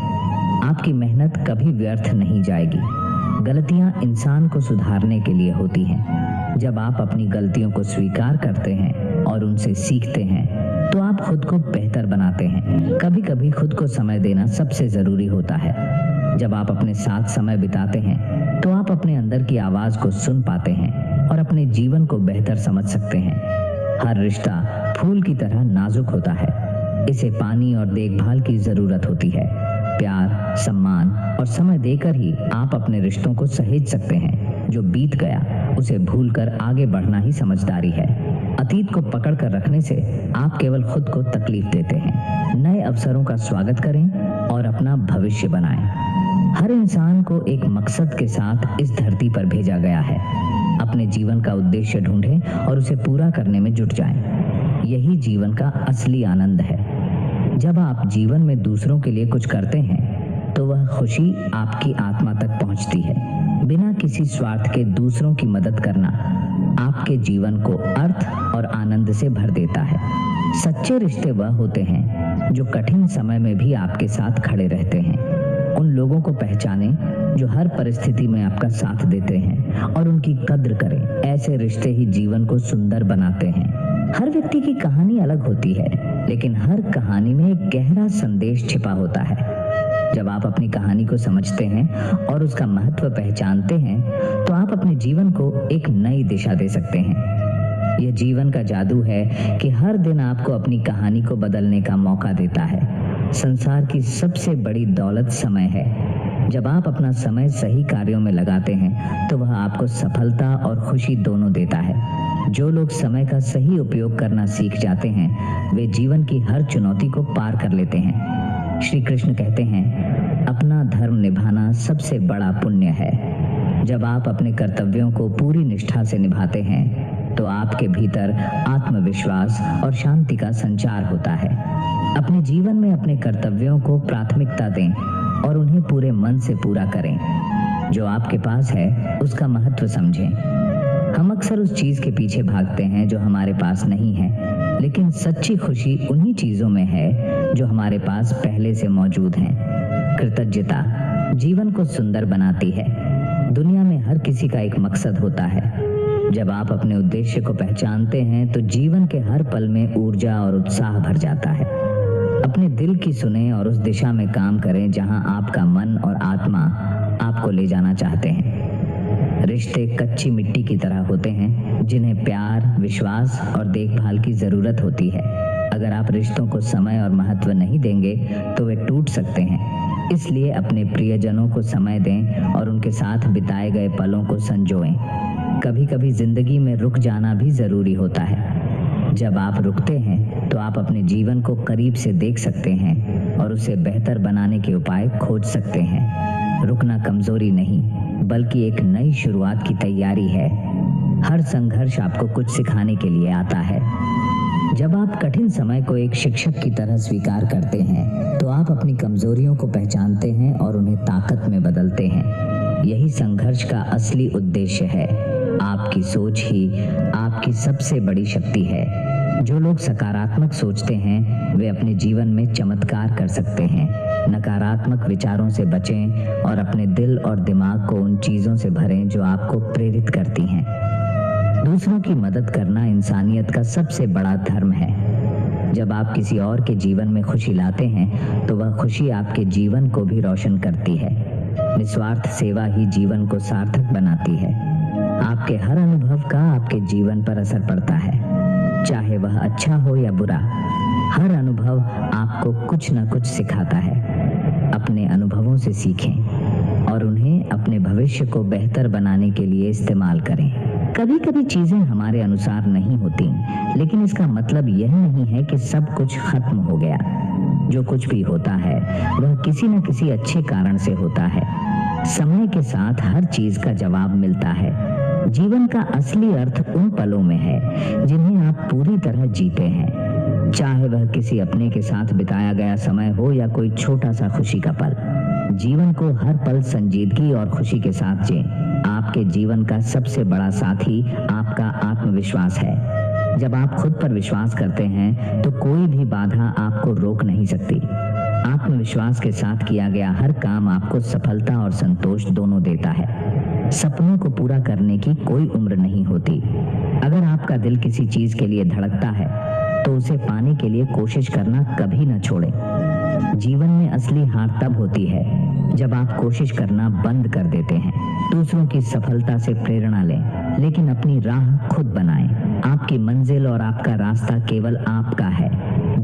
आपकी मेहनत कभी व्यर्थ नहीं जाएगी। गलतियां इंसान को सुधारने के लिए होती हैं। जब आप अपनी गलतियों को स्वीकार करते हैं और उनसे सीखते हैं तो आप खुद को बेहतर बनाते हैं। कभी कभी खुद को समय देना सबसे जरूरी होता है। जब आप अपने साथ समय बिताते हैं तो आप अपने अंदर की आवाज को सुन पाते हैं और अपने जीवन को बेहतर समझ सकते हैं। हर रिश्ता फूल की तरह नाजुक होता है। इसे पानी और देखभाल की जरूरत होती है। प्यार, सम्मान और समय देकर ही आप अपने रिश्तों को सहेज सकते हैं। जो बीत गया उसे भूलकर आगे बढ़ना ही समझदारी है। अतीत को पकड़ कर रखने से आप केवल खुद को तकलीफ देते हैं। नए अवसरों का स्वागत करें और अपना भविष्य बनाएं। हर इंसान को एक मकसद के साथ इस धरती पर भेजा गया है। अपने जीवन का उद्देश्य ढूंढें और उसे पूरा करने में जुट जाएं। यही जीवन का असली आनंद है। जब आप जीवन में दूसरों के लिए कुछ करते हैं तो वह खुशी आपकी आत्मा तक पहुंचती है। बिना किसी स्वार्थ के दूसरों की मदद करना आपके जीवन को अर्थ और आनंद से भर देता है। सच्चे रिश्ते वह होते हैं जो कठिन समय में भी आपके साथ खड़े रहते हैं। उन लोगों को पहचानें जो हर परिस्थिति में आपका साथ देते हैं और उनकी कद्र करें। ऐसे रिश्ते ही जीवन को सुंदर बनाते हैं। हर व्यक्ति की कहानी अलग होती है, लेकिन हर कहानी में एक गहरा संदेश छिपा होता है। जब आप अपनी कहानी को समझते हैं और उसका महत्व पहचानते हैं तो आप अपने जीवन को एक नई दिशा दे सकते हैं। यह जीवन का जादू है कि हर दिन आपको अपनी कहानी को बदलने का मौका देता है। संसार की सबसे बड़ी दौलत समय है। जब आप अपना समय सही कार्यों में लगाते हैं तो वह आपको सफलता और खुशी दोनों देता है। जो लोग समय का सही उपयोग करना सीख जाते हैं वे जीवन की हर चुनौती को पार कर लेते हैं। श्री कृष्ण कहते हैं, अपना धर्म निभाना सबसे बड़ा पुण्य है। जब आप अपने कर्तव्यों को पूरी निष्ठा से निभाते हैं तो आपके भीतर आत्मविश्वास और शांति का संचार होता है। अपने जीवन में अपने कर्तव्यों को प्राथमिकता दें और उन्हें पूरे मन से पूरा करें। जो आपके पास है उसका महत्व समझें। हम अक्सर उस चीज के पीछे भागते हैं जो हमारे पास नहीं है, लेकिन सच्ची खुशी उन्हीं चीजों में है जो हमारे पास पहले से मौजूद हैं। कृतज्ञता जीवन को सुंदर बनाती है। दुनिया में हर किसी का एक मकसद होता है। जब आप अपने उद्देश्य को पहचानते हैं तो जीवन के हर पल में ऊर्जा और उत्साह भर जाता है। अपने दिल की सुने और उस दिशा में काम करें जहां आपका मन और आत्मा आपको ले जाना चाहते हैं। रिश्ते कच्ची मिट्टी की तरह होते हैं जिन्हें प्यार, विश्वास और देखभाल की जरूरत होती है। अगर आप रिश्तों को समय और महत्व नहीं देंगे तो वे टूट सकते हैं। इसलिए अपने प्रियजनों को समय दें और उनके साथ बिताए गए पलों को संजोएं। कभी कभी जिंदगी में रुक जाना भी जरूरी होता है। जब आप रुकते हैं तो आप अपने जीवन को करीब से देख सकते हैं और उसे बेहतर बनाने के उपाय खोज सकते हैं। रुकना कमजोरी नहीं बल्कि एक नई शुरुआत की तैयारी है। हर संघर्ष आपको कुछ सिखाने के लिए आता है। जब आप कठिन समय को एक शिक्षक की तरह स्वीकार करते हैं तो आप अपनी कमजोरियों को पहचानते हैं और उन्हें ताकत में बदलते हैं। यही संघर्ष का असली उद्देश्य है। आपकी सोच ही आपकी सबसे बड़ी शक्ति है। जो लोग सकारात्मक सोचते हैं वे अपने जीवन में चमत्कार कर सकते हैं। नकारात्मक विचारों से बचें और अपने दिल और दिमाग को उन चीजों से भरें जो आपको प्रेरित करती हैं। दूसरों की मदद करना इंसानियत का सबसे बड़ा धर्म है। जब आप किसी और के जीवन में खुशी लाते हैं तो वह खुशी आपके जीवन को भी रोशन करती है। निस्वार्थ सेवा ही जीवन को सार्थक बनाती है। आपके हर अनुभव का आपके जीवन पर असर पड़ता है, चाहे वह अच्छा हो या बुरा। हर अनुभव आपको कुछ न कुछ सिखाता है। अपने अनुभवों से सीखें और उन्हें अपने भविष्य को बेहतर बनाने के लिए इस्तेमाल करें। कभी कभी चीजें हमारे अनुसार नहीं होती, लेकिन इसका मतलब यह नहीं है कि सब कुछ खत्म हो गया। जो कुछ भी होता है वह किसी न किसी अच्छे कारण से होता है। समय के साथ हर चीज का जवाब मिलता है। जीवन का असली अर्थ उन पलों में है जिन्हें आप पूरी तरह जीते हैं, चाहे वह किसी अपने के साथ बिताया गया समय हो या कोई छोटा सा खुशी का पल। जीवन को हर पल संजीदगी और खुशी के साथ जिएं। आपके जीवन का सबसे बड़ा साथी आपका आत्मविश्वास है। जब आप खुद पर विश्वास करते हैं तो कोई भी बाधा आपको रोक नहीं सकती। आत्मविश्वास के साथ किया गया हर काम आपको सफलता और संतोष दोनों देता है। सपनों को पूरा करने की कोई उम्र नहीं होती। अगर आपका दिल किसी चीज के लिए धड़कता है तो उसे पाने के लिए कोशिश करना कभी न छोड़ें। जीवन में असली हार तब होती है जब आप कोशिश करना बंद कर देते हैं। दूसरों की सफलता से प्रेरणा लें, लेकिन अपनी राह खुद बनाएं। आपकी मंजिल और आपका रास्ता केवल आपका है।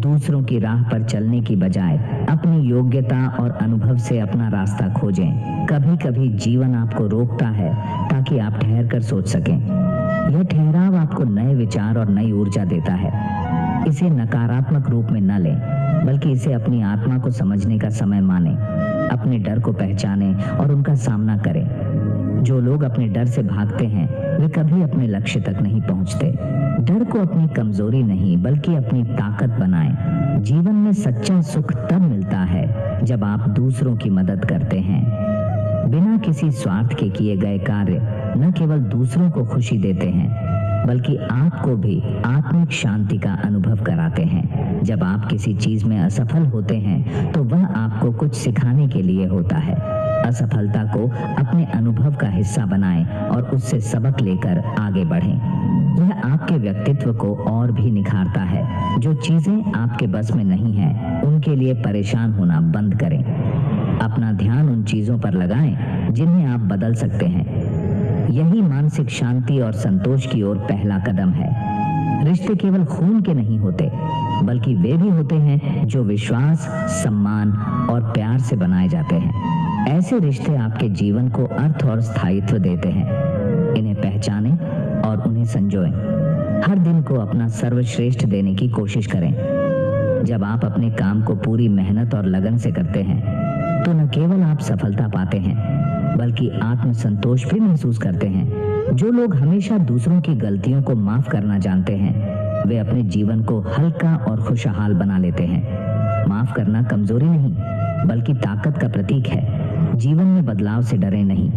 दूसरों की राह पर चलने की बजाय अपनी योग्यता और अनुभव से अपना रास्ता खोजें। कभी कभी जीवन आपको रोकता है ताकि आप ठहर कर सोच सकें। यह ठहराव आपको नए विचार और नई ऊर्जा देता है। इसे नकारात्मक रूप में न लें, बल्कि इसे अपनी आत्मा को समझने का समय मानें। अपने डर को पहचानें और उनका सामना करें। जो लोग अपने डर से भागते हैं वे कभी अपने लक्ष्य तक नहीं पहुंचते। डर को अपनी कमजोरी नहीं बल्कि अपनी ताकत बनाएं। जीवन में सच्चा सुख तब मिलता है जब आप दूसरों की मदद करते हैं। बिना किसी स्वार्थ के किए गए कार्य न केवल दूसरों को खुशी देते हैं बल्कि आपको भी आत्मिक शांति का अनुभव कराते हैं। जब आप किसी चीज में असफल होते हैं तो वह आपको कुछ सिखाने के लिए होता है। असफलता को अपने अनुभव का हिस्सा बनाएं और उससे सबक लेकर आगे बढ़ें। यह आपके व्यक्तित्व को और भी निखारता है। जो चीजें आपके बस में नहीं हैं, उनके लिए परेशान होना बंद करें। अपना ध्यान उन चीजों पर लगाएं जिन्हें आप बदल सकते हैं। यही मानसिक शांति और संतोष की ओर पहला कदम है। रिश्ते केवल खून के नहीं होते, बल्कि वे भी होते हैं जो विश्वास, सम्मान और प्यार से बनाए जाते हैं। ऐसे रिश्ते आपके जीवन को अर्थ और स्थायित्व देते हैं। इन्हें पहचानें और उन्हें संजोएं। हर दिन को अपना सर्वश्रेष्ठ देने की कोशिश करें। जब आप अपने काम को पूरी मेहनत और लगन से करते हैं तो न केवल आप सफलता पाते हैं बल्कि आत्मसंतोष भी महसूस करते हैं। जो लोग हमेशा दूसरों की गलतियों को माफ करना जानते हैं वे अपने जीवन को हल्का और खुशहाल बना लेते हैं। माफ करना कमजोरी नहीं बल्कि ताकत का प्रतीक है। जीवन में बदलाव से डरे नहीं।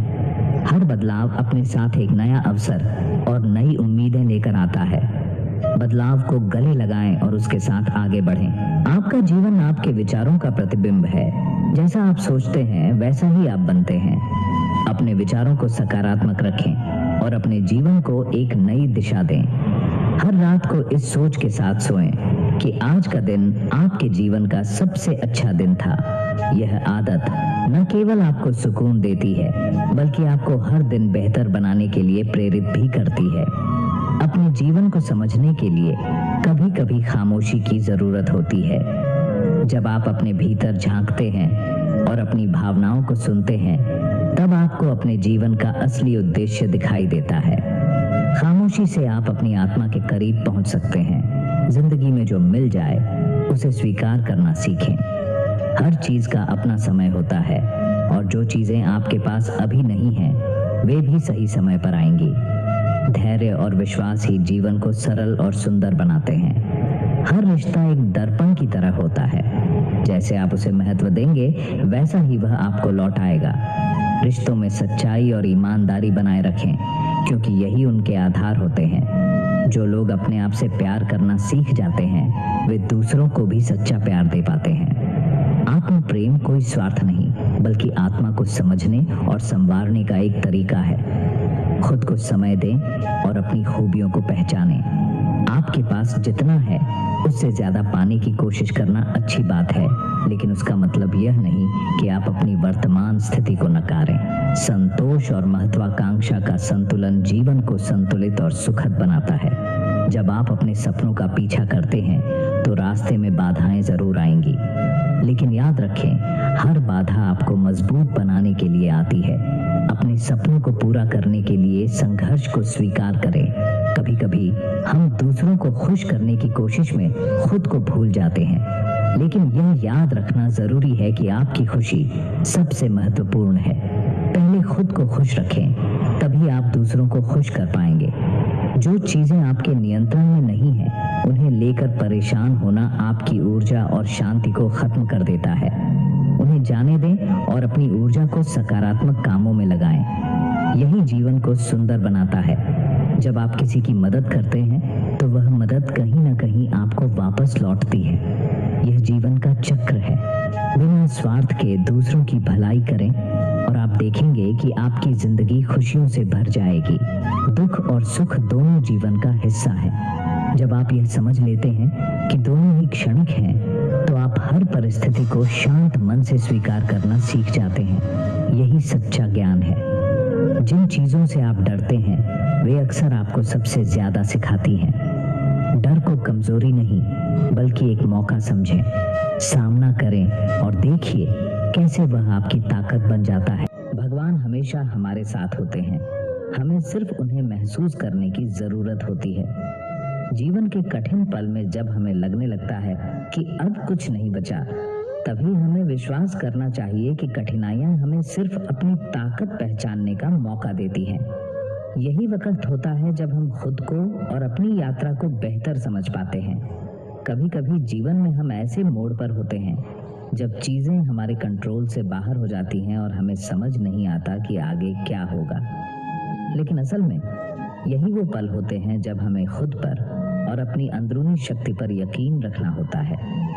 हर बदलाव अपने साथ एक नया अवसर और नई उम्मीदें लेकर आता है। बदलाव को गले लगाएं और उसके साथ आगे बढ़ें। आपका जीवन आपके विचारों का प्रतिबिंब है। जैसा आप सोचते हैं वैसा ही आप बनते हैं। अपने विचारों को सकारात्मक रखें और अपने जीवन को एक नई दिशा दें। हर रात को इस सोच के साथ सोएं, कि आज का दिन आपके जीवन का सबसे अच्छा दिन था। यह आदत न केवल आपको सुकून देती है, बल्कि आपको हर दिन बेहतर बनाने के लिए प्रेरित भी करती है। अपने जीवन को समझने के लिए कभी-कभी खामोशी की जरूरत होती है। जब आप अपने भीतर झांकते हैं और अपनी भावनाओं को सुनते हैं, तब आपको अपने जीवन का असली उद्देश्य दिखाई देता है। खामोशी से आप अपनी आत्मा के करीब पहुंच सकते हैं। जिंदगी में जो मिल जाए उसे स्वीकार करना सीखें। हर चीज का अपना समय होता है और जो चीजें आपके पास अभी नहीं हैं, वे भी सही समय पर आएंगी। धैर्य और विश्वास ही जीवन को सरल और सुंदर बनाते हैं। हर रिश्ता एक दर्पण की तरह होता है। जैसे आप उसे महत्व देंगे, वैसा ही वह आपको लौट आएगा। रिश्तों में सच्चाई और ईमानदारी बनाए रखें, क्योंकि यही उनके आधार होते हैं। जो लोग अपने आप से प्यार करना सीख जाते हैं, वे दूसरों को भी सच्चा प्यार दे पाते हैं। आत्म प्रेम कोई स्वार्थ नहीं, बल्कि आत्मा को समझने और संवारने का एक तरीका है। खुद को समय दें और अपनी खूबियों को पहचानें। आपके पास जितना है, उससे ज्यादा पाने की कोशिश करना अच्छी बात है, लेकिन उसका मतलब यह नहीं कि आप अपनी वर्तमान स्थिति को नकारें। संतोष और महत्वाकांक्षा का संतुलन जीवन को संतुलित और सुखद बनाता है। जब आप अपने सपनों का पीछा करते हैं, तो रास्ते में बाधाएं जरूर आएंगी, लेकिन याद रखें, हर बाधा आपको मजबूत बनाने के लिए आती है। अपने सपनों को पूरा करने के लिए संघर्ष को स्वीकार करें। कभी-कभी हम दूसरों को खुश करने की कोशिश में खुद को भूल जाते हैं, लेकिन यह याद रखना जरूरी है कि आपकी खुशी सबसे महत्वपूर्ण है। पहले खुद को खुश रखें, तभी आप दूसरों को खुश कर पाएंगे। जो चीजें आपके नियंत्रण में नहीं हैं, उन्हें लेकर परेशान होना आपकी ऊर्जा और शांति को खत्म कर देता है। उन्हें जाने दें और अपनी ऊर्जा को सकारात्मक कामों में लगाएं। यही जीवन को सुंदर बनाता है। जब आप किसी की मदद करते हैं, तो वह मदद कहीं ना कहीं आपको वापस लौटती है। यह जीवन का चक्र है। बिना स्वार्थ के दूसरों की भलाई करें और आप देखेंगे कि आपकी जिंदगी खुशियों से भर जाएगी। दुख और सुख दोनों जीवन का हिस्सा है। जब आप यह समझ लेते हैं कि दोनों ही क्षणिक हैं, तो आप हर परिस्थिति को शांत मन से स्वीकार करना सीख जाते हैं। यही सच्चा ज्ञान है। जिन चीजों से आप डरते हैं, वे अक्सर आपको सबसे ज्यादा सिखाती हैं। डर को कमजोरी नहीं, बल्कि एक मौका समझें। सामना करें और देखिए कैसे वह आपकी ताकत बन जाता है। भगवान हमेशा हमारे साथ होते हैं। हमें सिर्फ उन्हें महसूस करने की जरूरत होती है। जीवन के कठिन पल में जब हमें लगने लगता है कि अब कुछ नहीं बचा, तभी हमें विश्वास करना चाहिए कि कठिनाइयां हमें सिर्फ अपनी ताकत पहचानने का मौका देती हैं। यही वक्त होता है जब हम खुद को और अपनी यात्रा को बेहतर समझ पाते हैं। कभी-कभी जीवन में हम ऐसे मोड़ पर होते हैं जब चीजें हमारे कंट्रोल से बाहर हो जाती हैं और हमें समझ नहीं आता कि आगे क्या होगा। लेकिन असल में यही वो पल होते हैं जब हमें खुद पर और अपनी अंदरूनी शक्ति पर यकीन रखना होता है।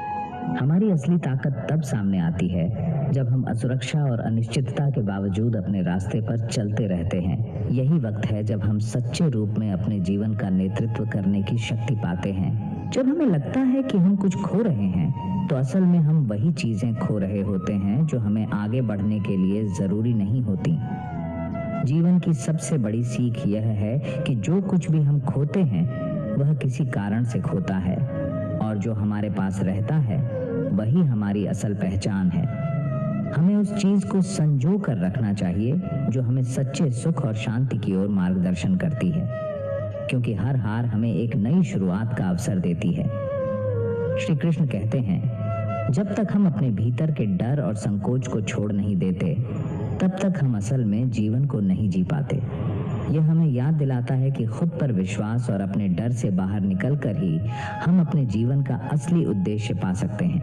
हमारी असली ताकत तब सामने आती है जब हम असुरक्षा और अनिश्चितता के बावजूद अपने रास्ते पर चलते रहते हैं। यही वक्त है जब हम सच्चे रूप में अपने जीवन का नेतृत्व करने की शक्ति पाते हैं। जब हमें लगता है कि हम कुछ खो रहे हैं, तो असल में हम वही चीजें खो रहे होते हैं जो हमें आगे बढ़ने के लिए जरूरी नहीं होती। जीवन की सबसे बड़ी सीख यह है कि जो कुछ भी हम खोते हैं, वह किसी कारण से खोता है, और जो हमारे पास रहता है वही हमारी असल पहचान है। हमें उस चीज को संजो कर रखना चाहिए जो हमें सच्चे सुख और शांति की ओर मार्गदर्शन करती है, क्योंकि हर हार हमें एक नई शुरुआत का अवसर देती है। श्री कृष्ण कहते हैं, जब तक हम अपने भीतर के डर और संकोच को छोड़ नहीं देते, तब तक हम असल में जीवन को नहीं जी पाते। यह हमें याद दिलाता है कि खुद पर विश्वास और अपने डर से बाहर निकलकर ही हम अपने जीवन का असली उद्देश्य पा सकते हैं।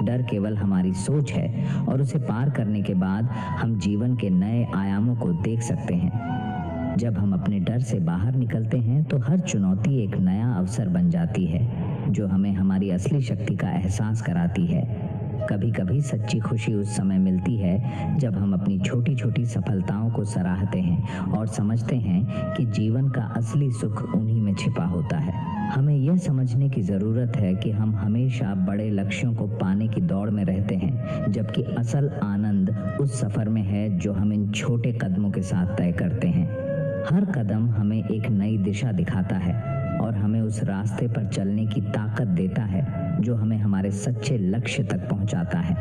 डर केवल हमारी सोच है और उसे पार करने के बाद हम जीवन के नए आयामों को देख सकते हैं। जब हम अपने डर से बाहर निकलते हैं, तो हर चुनौती एक नया अवसर बन जाती है, जो हमें हमारी असली शक्ति का एहसास कराती है। कभी-कभी सच्ची खुशी उस समय मिलती है जब हम अपनी छोटी-छोटी सफलताओं को सराहते हैं और समझते हैं कि जीवन का असली सुख उन्हीं में छिपा होता है। हमें यह समझने की ज़रूरत है कि हम हमेशा बड़े लक्ष्यों को पाने की दौड़ में रहते हैं, जबकि असल आनंद उस सफ़र में है जो हम इन छोटे कदमों के साथ तय करते हैं। हर कदम हमें एक नई दिशा दिखाता है और हमें उस रास्ते पर चलने की ताकत देता है जो हमें हमारे सच्चे लक्ष्य तक पहुंचाता है।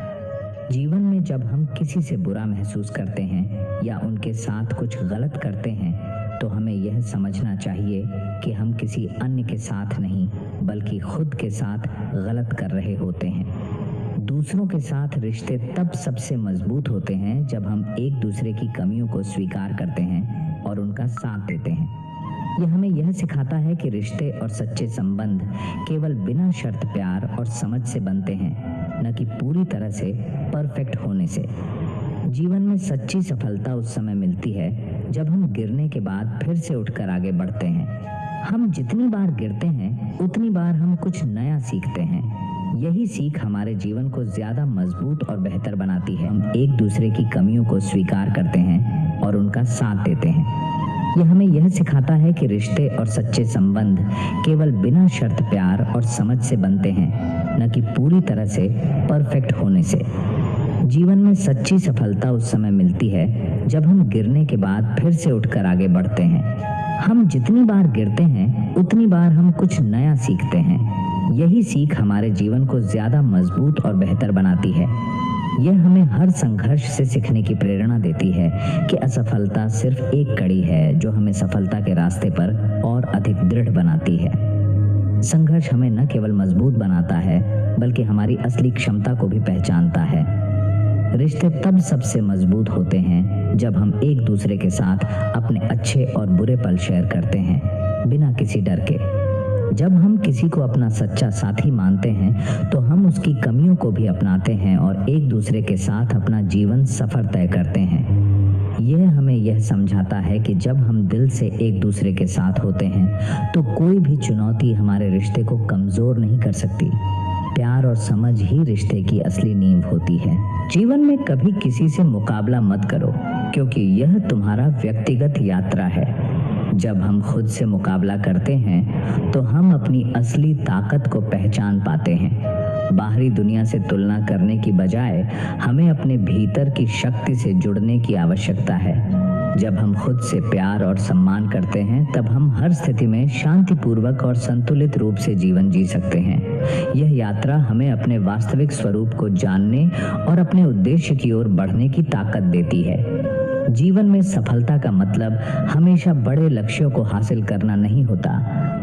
जीवन में जब हम किसी से बुरा महसूस करते हैं या उनके साथ कुछ गलत करते हैं, तो हमें यह समझना चाहिए कि हम किसी अन्य के साथ नहीं बल्कि खुद के साथ गलत कर रहे होते हैं। दूसरों के साथ रिश्ते तब सबसे मजबूत होते हैं जब हम एक दूसरे की कमियों को स्वीकार करते हैं और उनका साथ देते हैं। यह हमें यह सिखाता है कि रिश्ते और सच्चे संबंध केवल बिना शर्त प्यार और समझ से बनते हैं, न कि पूरी तरह से परफेक्ट होने से। जीवन में सच्ची सफलता उस समय मिलती है जब हम गिरने के बाद फिर से उठकर आगे बढ़ते हैं। हम जितनी बार गिरते हैं उतनी बार हम कुछ नया सीखते हैं। यही सीख हमारे जीवन को ज्यादा मजबूत और बेहतर बनाती है। हम एक दूसरे की कमियों को स्वीकार करते हैं और उनका साथ देते हैं। यह हमें यह सिखाता है कि रिश्ते और सच्चे संबंध केवल बिना शर्त प्यार और समझ से बनते हैं, न कि पूरी तरह से परफेक्ट होने से। जीवन में सच्ची सफलता उस समय मिलती है जब हम गिरने के बाद फिर से उठकर आगे बढ़ते हैं। हम जितनी बार गिरते हैं उतनी बार हम कुछ नया सीखते हैं। यही सीख हमारे जीवन को ज्यादा मजबूत और बेहतर बनाती है। यह हमें हर संघर्ष से सीखने की प्रेरणा देती है कि असफलता सिर्फ एक कड़ी है जो हमें सफलता के रास्ते पर और अधिक दृढ़ बनाती है। संघर्ष हमें न केवल मजबूत बनाता है बल्कि हमारी असली क्षमता को भी पहचानता है। रिश्ते तब सबसे मजबूत होते हैं जब हम एक दूसरे के साथ अपने अच्छे और बुरे पल शेयर करते हैं, बिना किसी डर के। जब हम किसी को अपना सच्चा साथी मानते हैं तो हम उसकी कमियों को भी अपनाते हैं और एक दूसरे के साथ अपना जीवन सफर तय करते हैं। यह हमें यह समझाता है कि जब हम दिल से एक दूसरे के साथ होते हैं तो कोई भी चुनौती हमारे रिश्ते को कमजोर नहीं कर सकती। प्यार और समझ ही रिश्ते की असली नींव होती है। जीवन में कभी किसी से मुकाबला मत करो, क्योंकि यह तुम्हारा व्यक्तिगत यात्रा है। जब हम खुद से मुकाबला करते हैं तो हम अपनी असली ताकत को पहचान पाते हैं। बाहरी दुनिया से तुलना करने की बजाय हमें अपने भीतर की शक्ति से जुड़ने की आवश्यकता है। जब हम खुद से प्यार और सम्मान करते हैं तब हम हर स्थिति में शांतिपूर्वक और संतुलित रूप से जीवन जी सकते हैं। यह यात्रा हमें अपने वास्तविक स्वरूप को जानने और अपने उद्देश्य की ओर बढ़ने की ताकत देती है। जीवन में सफलता का मतलब हमेशा बड़े लक्ष्यों को हासिल करना नहीं होता।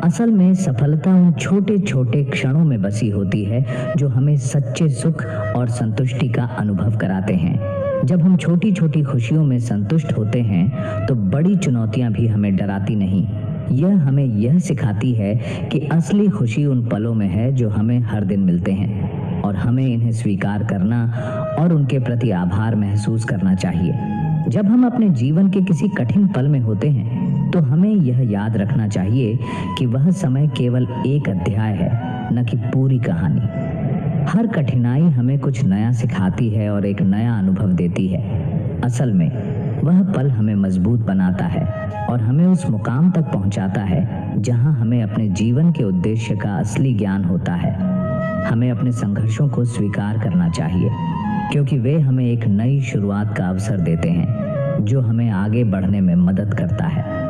असल में सफलता उन छोटे छोटे क्षणों में बसी होती है जो हमें सच्चे सुख और संतुष्टि का अनुभव कराते हैं। जब हम छोटी छोटी खुशियों में संतुष्ट होते हैं तो बड़ी चुनौतियां भी हमें डराती नहीं। यह हमें यह सिखाती है कि असली खुशी उन पलों में है जो हमें हर दिन मिलते हैं और हमें इन्हें स्वीकार करना और उनके प्रति आभार महसूस करना चाहिए। जब हम अपने जीवन के किसी कठिन पल में होते हैं तो हमें यह याद रखना चाहिए कि वह समय केवल एक अध्याय है, न कि पूरी कहानी। हर कठिनाई हमें कुछ नया सिखाती है और एक नया अनुभव देती है। असल में वह पल हमें मजबूत बनाता है और हमें उस मुकाम तक पहुंचाता है जहां हमें अपने जीवन के उद्देश्य का असली ज्ञान होता है। हमें अपने संघर्षों को स्वीकार करना चाहिए, क्योंकि वे हमें एक नई शुरुआत का अवसर देते हैं जो हमें आगे बढ़ने में मदद करता है।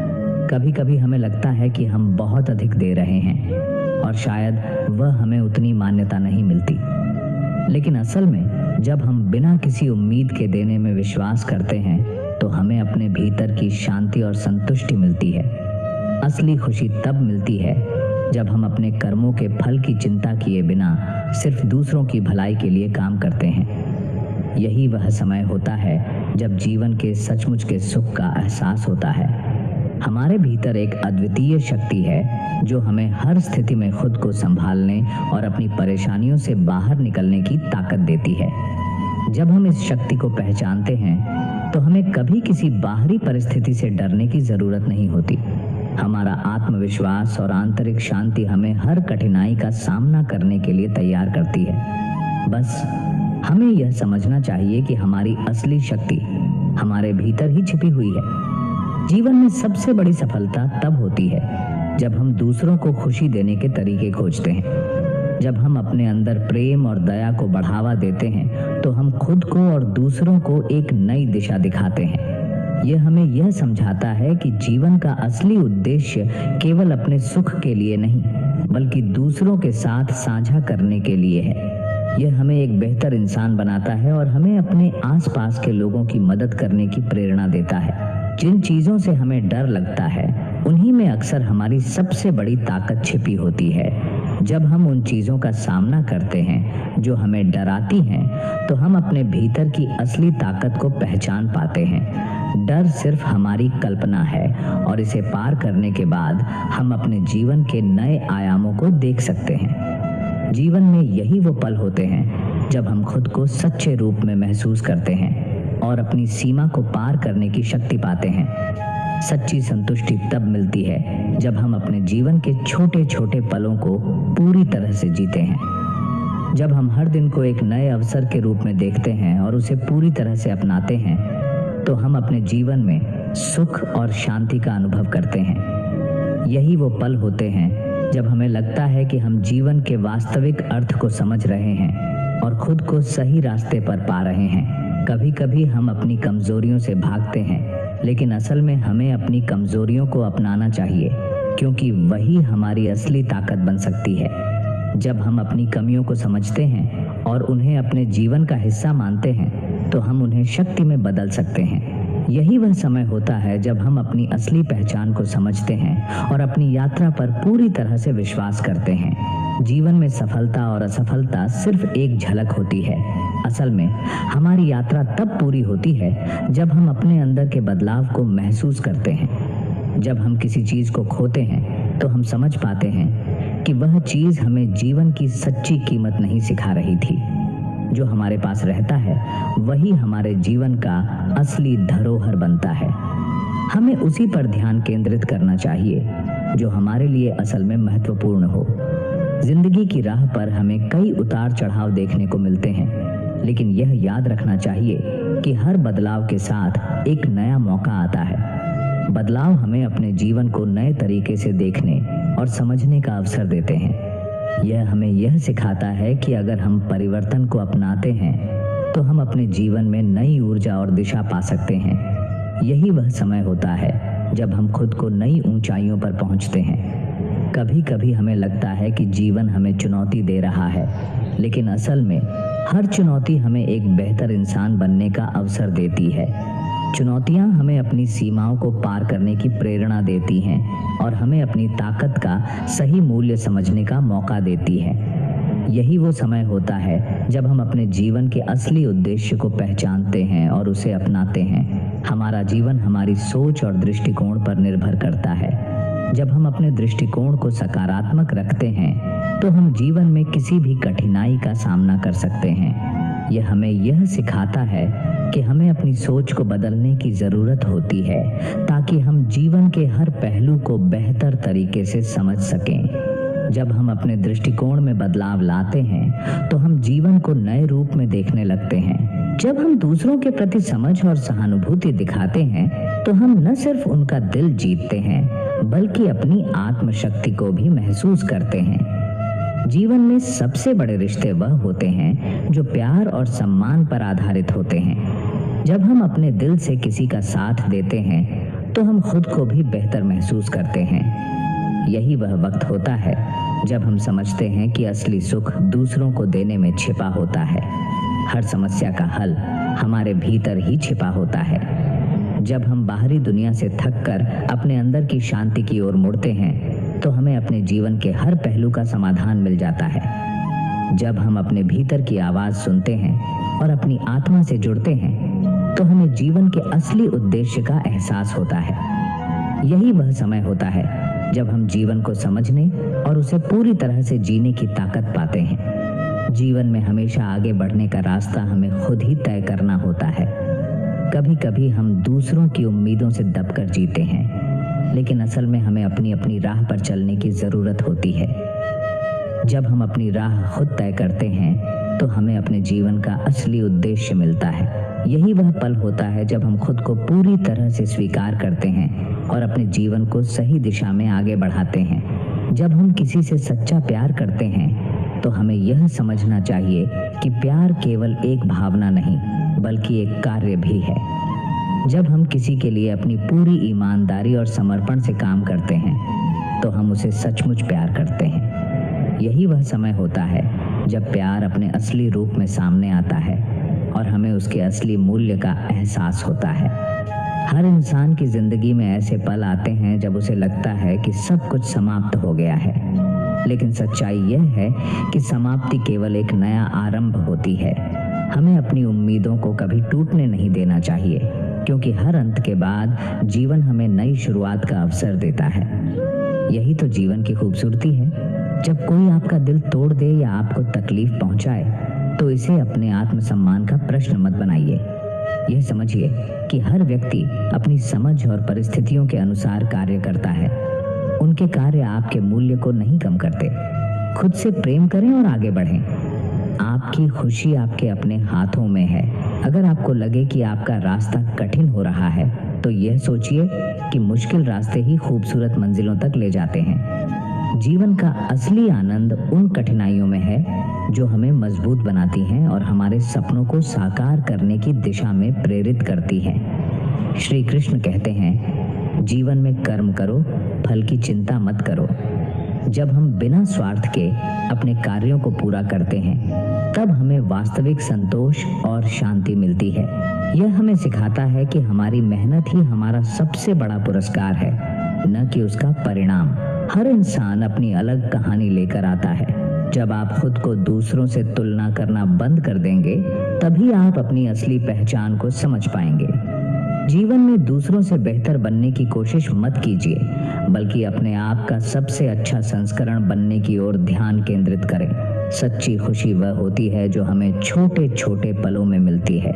कभी कभी हमें लगता है कि हम बहुत अधिक दे रहे हैं और शायद वह हमें उतनी मान्यता नहीं मिलती, लेकिन असल में जब हम बिना किसी उम्मीद के देने में विश्वास करते हैं तो हमें अपने भीतर की शांति और संतुष्टि मिलती है। असली खुशी तब मिलती है जब हम अपने कर्मों के फल की चिंता किए बिना सिर्फ दूसरों की भलाई के लिए काम करते हैं। यही वह समय होता है जब जीवन के सचमुच के सुख का एहसास होता है। हमारे भीतर एक अद्वितीय शक्ति है जो हमें हर स्थिति में खुद को संभालने और अपनी परेशानियों से बाहर निकलने की ताकत देती है। जब हम इस शक्ति को पहचानते हैं तो हमें कभी किसी बाहरी परिस्थिति से डरने की जरूरत नहीं होती। हमारा आत्मविश्वास और आंतरिक शांति हमें हर कठिनाई का सामना करने के लिए तैयार करती है। बस हमें यह समझना चाहिए कि हमारी असली शक्ति हमारे भीतर ही छिपी हुई है। जीवन में सबसे बड़ी सफलता तब होती है जब हम दूसरों को खुशी देने के तरीके खोजते हैं। जब हम अपने अंदर प्रेम और दया को बढ़ावा देते हैं तो हम खुद को और दूसरों को एक नई दिशा दिखाते हैं। यह हमें यह समझाता है कि जीवन का असली उद्देश्य केवल अपने सुख के लिए नहीं, बल्कि दूसरों के साथ साझा करने के लिए है। यह हमें एक बेहतर इंसान बनाता है और हमें अपने आसपास के लोगों की मदद करने की प्रेरणा देता है। जिन चीजों से हमें डर लगता है, उन्हीं में अक्सर हमारी सबसे बड़ी ताकत छिपी होती है। जब हम उन चीजों का सामना करते हैं जो हमें डराती हैं, तो हम अपने भीतर की असली ताकत को पहचान पाते हैं। डर सिर्फ हमारी कल्पना है और इसे पार करने के बाद हम अपने जीवन के नए आयामों को देख सकते हैं। जीवन में यही वो पल होते हैं जब हम खुद को सच्चे रूप में महसूस करते हैं और अपनी सीमा को पार करने की शक्ति पाते हैं। सच्ची संतुष्टि तब मिलती है जब हम अपने जीवन के छोटे छोटे पलों को पूरी तरह से जीते हैं। जब हम हर दिन को एक नए अवसर के रूप में देखते हैं और उसे पूरी तरह से अपनाते हैं, तो हम अपने जीवन में सुख और शांति का अनुभव करते हैं। यही वो पल होते हैं जब हमें लगता है कि हम जीवन के वास्तविक अर्थ को समझ रहे हैं और खुद को सही रास्ते पर पा रहे हैं। कभी कभी हम अपनी कमजोरियों से भागते हैं, लेकिन असल में हमें अपनी कमजोरियों को अपनाना चाहिए, क्योंकि वही हमारी असली ताकत बन सकती है। जब हम अपनी कमियों को समझते हैं और उन्हें अपने जीवन का हिस्सा मानते हैं, तो हम उन्हें शक्ति में बदल सकते हैं। यही वह समय होता है जब हम अपनी असली पहचान को समझते हैं और अपनी यात्रा पर पूरी तरह से विश्वास करते हैं। जीवन में सफलता और असफलता सिर्फ एक झलक होती है। असल में हमारी यात्रा तब पूरी होती है जब हम अपने अंदर के बदलाव को महसूस करते हैं। जब हम किसी चीज को खोते हैं तो हम समझ पाते हैं कि वह चीज हमें जीवन की सच्ची कीमत नहीं सिखा रही थी। जो हमारे पास रहता है वही हमारे जीवन का असली धरोहर बनता है। हमें उसी पर ध्यान केंद्रित करना चाहिए जो हमारे लिए असल में महत्वपूर्ण हो। जिंदगी की राह पर हमें कई उतार चढ़ाव देखने को मिलते हैं, लेकिन यह याद रखना चाहिए कि हर बदलाव के साथ एक नया मौका आता है। बदलाव हमें अपने जीवन को नए तरीके से देखने और समझने का अवसर देते हैं। यह हमें यह सिखाता है कि अगर हम परिवर्तन को अपनाते हैं तो हम अपने जीवन में नई ऊर्जा और दिशा पा सकते हैं। यही वह समय होता है जब हम खुद को नई ऊंचाइयों पर पहुंचते हैं। कभी कभी हमें लगता है कि जीवन हमें चुनौती दे रहा है, लेकिन असल में हर चुनौती हमें एक बेहतर इंसान बनने का अवसर देती है। चुनौतियां हमें अपनी सीमाओं को पार करने की प्रेरणा देती हैं और हमें अपनी ताकत का सही मूल्य समझने का मौका देती है। यही वो समय होता है जब हम अपने जीवन के असली उद्देश्य को पहचानते हैं और उसे अपनाते हैं। हमारा जीवन हमारी सोच और दृष्टिकोण पर निर्भर करता है। जब हम अपने दृष्टिकोण को सकारात्मक रखते हैं तो हम जीवन में किसी भी कठिनाई का सामना कर सकते हैं। यह हमें यह सिखाता है कि हमें अपनी सोच को बदलने की जरूरत होती है ताकि हम जीवन के हर पहलू को बेहतर तरीके से समझ सकें। जब हम अपने दृष्टिकोण में बदलाव लाते हैं तो हम जीवन को नए रूप में देखने लगते हैं। जब हम दूसरों के प्रति समझ और सहानुभूति दिखाते हैं तो हम न सिर्फ उनका दिल जीतते हैं, बल्कि अपनी आत्मशक्ति को भी महसूस करते हैं। जीवन में सबसे बड़े रिश्ते वह होते हैं जो प्यार और सम्मान पर आधारित होते हैं। जब हम अपने दिल से किसी का साथ देते हैं तो हम खुद को भी बेहतर महसूस करते हैं। यही वह वक्त होता है जब हम समझते हैं कि असली सुख दूसरों को देने में छिपा होता है। हर समस्या का हल हमारे भीतर ही छिपा होता है। जब हम बाहरी दुनिया से थककर अपने अंदर की शांति की ओर मुड़ते हैं तो हमें अपने जीवन के हर पहलू का समाधान मिल जाता है। जब हम अपने भीतर की आवाज सुनते हैं और अपनी आत्मा से जुड़ते हैं तो हमें जीवन के असली उद्देश्य का एहसास होता है। यही वह समय होता है जब हम जीवन को समझने और उसे पूरी तरह से जीने की ताकत पाते हैं। जीवन में हमेशा आगे बढ़ने का रास्ता हमें खुद ही तय करना होता है। कभी कभी हम दूसरों की उम्मीदों से दबकर जीते हैं, लेकिन असल में हमें अपनी अपनी राह पर चलने की जरूरत होती है। जब हम अपनी राह खुद तय करते हैं तो हमें अपने जीवन का असली उद्देश्य मिलता है। यही वह पल होता है जब हम खुद को पूरी तरह से स्वीकार करते हैं और अपने जीवन को सही दिशा में आगे बढ़ाते हैं। जब हम किसी से सच्चा प्यार करते हैं तो हमें यह समझना चाहिए कि प्यार केवल एक भावना नहीं बल्कि एक कार्य भी है। जब हम किसी के लिए अपनी पूरी ईमानदारी और समर्पण से काम करते हैं तो हम उसे सचमुच प्यार करते हैं। यही वह समय होता है जब प्यार अपने असली रूप में सामने आता है और हमें उसके असली मूल्य का एहसास होता है। हर इंसान की जिंदगी में ऐसे पल आते हैं जब उसे लगता है कि सब कुछ समाप्त हो गया है, लेकिन सच्चाई यह है कि समाप्ति केवल एक नया आरंभ होती है। हमें अपनी उम्मीदों को कभी टूटने नहीं देना चाहिए, क्योंकि हर अंत के बाद जीवन हमें नई शुरुआत का अवसर देता है। यही तो जीवन की खूबसूरती है। जब कोई आपका दिल तोड़ दे या आपको तकलीफ पहुंचाए तो इसे अपने आत्मसम्मान का प्रश्न मत बनाइए। यह समझिए कि हर व्यक्ति अपनी समझ और परिस्थितियों के अनुसार कार्य करता है। उनके कार्य आपके मूल्य को नहीं कम करते। खुद से प्रेम करें और आगे बढ़ें। आपकी खुशी आपके अपने हाथों में है। अगर आपको लगे कि आपका रास्ता कठिन हो रहा है तो यह सोचिए कि मुश्किल रास्ते ही खूबसूरत मंजिलों तक ले जाते हैं। जीवन का असली आनंद उन कठिनाइयों में है जो हमें मजबूत बनाती हैं और हमारे सपनों को साकार करने की दिशा में प्रेरित करती हैं। श्री कृष्ण कहते हैं, जीवन में कर्म करो, फल की चिंता मत करो। जब हम बिना स्वार्थ के अपने कार्यों को पूरा करते हैं तब हमें वास्तविक संतोष और शांति मिलती है। यह हमें सिखाता है कि हमारी मेहनत ही हमारा सबसे बड़ा पुरस्कार है, न कि उसका परिणाम। हर इंसान अपनी अलग कहानी लेकर आता है। जब आप खुद को दूसरों से तुलना करना बंद कर देंगे तभी आप अपनी असली पहचान को समझ पाएंगे। जीवन में दूसरों से बेहतर बनने की कोशिश मत कीजिए, बल्कि अपने आप का सबसे अच्छा संस्करण बनने की ओर ध्यान केंद्रित करें। सच्ची खुशी वह होती है जो हमें छोटे छोटे पलों में मिलती है।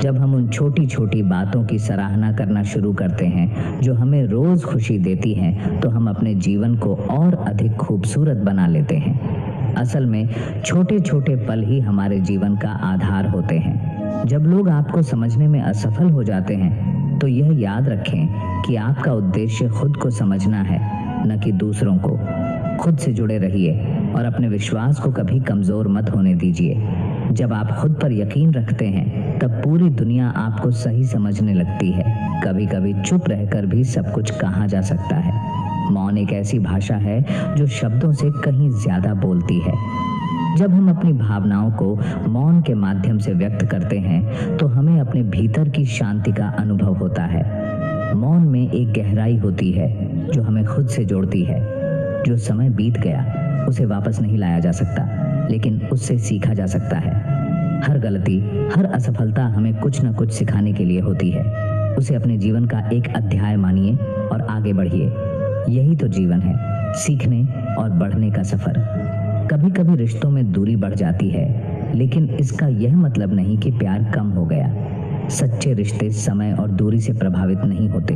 जब हम उन छोटी छोटी बातों की सराहना करना शुरू करते हैं जो हमें रोज खुशी देती हैं, तो हम अपने जीवन को और अधिक खूबसूरत बना लेते हैं। असल में छोटे छोटे पल ही हमारे जीवन का आधार होते हैं। जब लोग आपको समझने में असफल हो जाते हैं तो यह याद रखें कि आपका उद्देश्य खुद को समझना है, न कि दूसरों को। खुद से जुड़े रहिए और अपने विश्वास को कभी कमजोर मत होने दीजिए। जब आप खुद पर यकीन रखते हैं तब पूरी दुनिया आपको सही समझने लगती है। कभी कभी चुप रहकर भी सब कुछ कहा जा सकता है। मौन एक ऐसी भाषा है जो शब्दों से कहीं ज्यादा बोलती है। जब हम अपनी भावनाओं को मौन के माध्यम से व्यक्त करते हैं तो हमें अपने भीतर की शांति का अनुभव होता है। मौन में एक गहराई होती है जो हमें खुद से जोड़ती है। जो समय बीत गया उसे वापस नहीं लाया जा सकता, लेकिन उससे सीखा जा सकता है। हर गलती, हर असफलता हमें कुछ न कुछ सिखाने के लिए होती है। उसे अपने जीवन का एक अध्याय मानिए और आगे बढ़िए। यही तो जीवन है, सीखने और बढ़ने का सफर। कभी कभी रिश्तों में दूरी बढ़ जाती है, लेकिन इसका यह मतलब नहीं कि प्यार कम हो गया। सच्चे रिश्ते समय और दूरी से प्रभावित नहीं होते,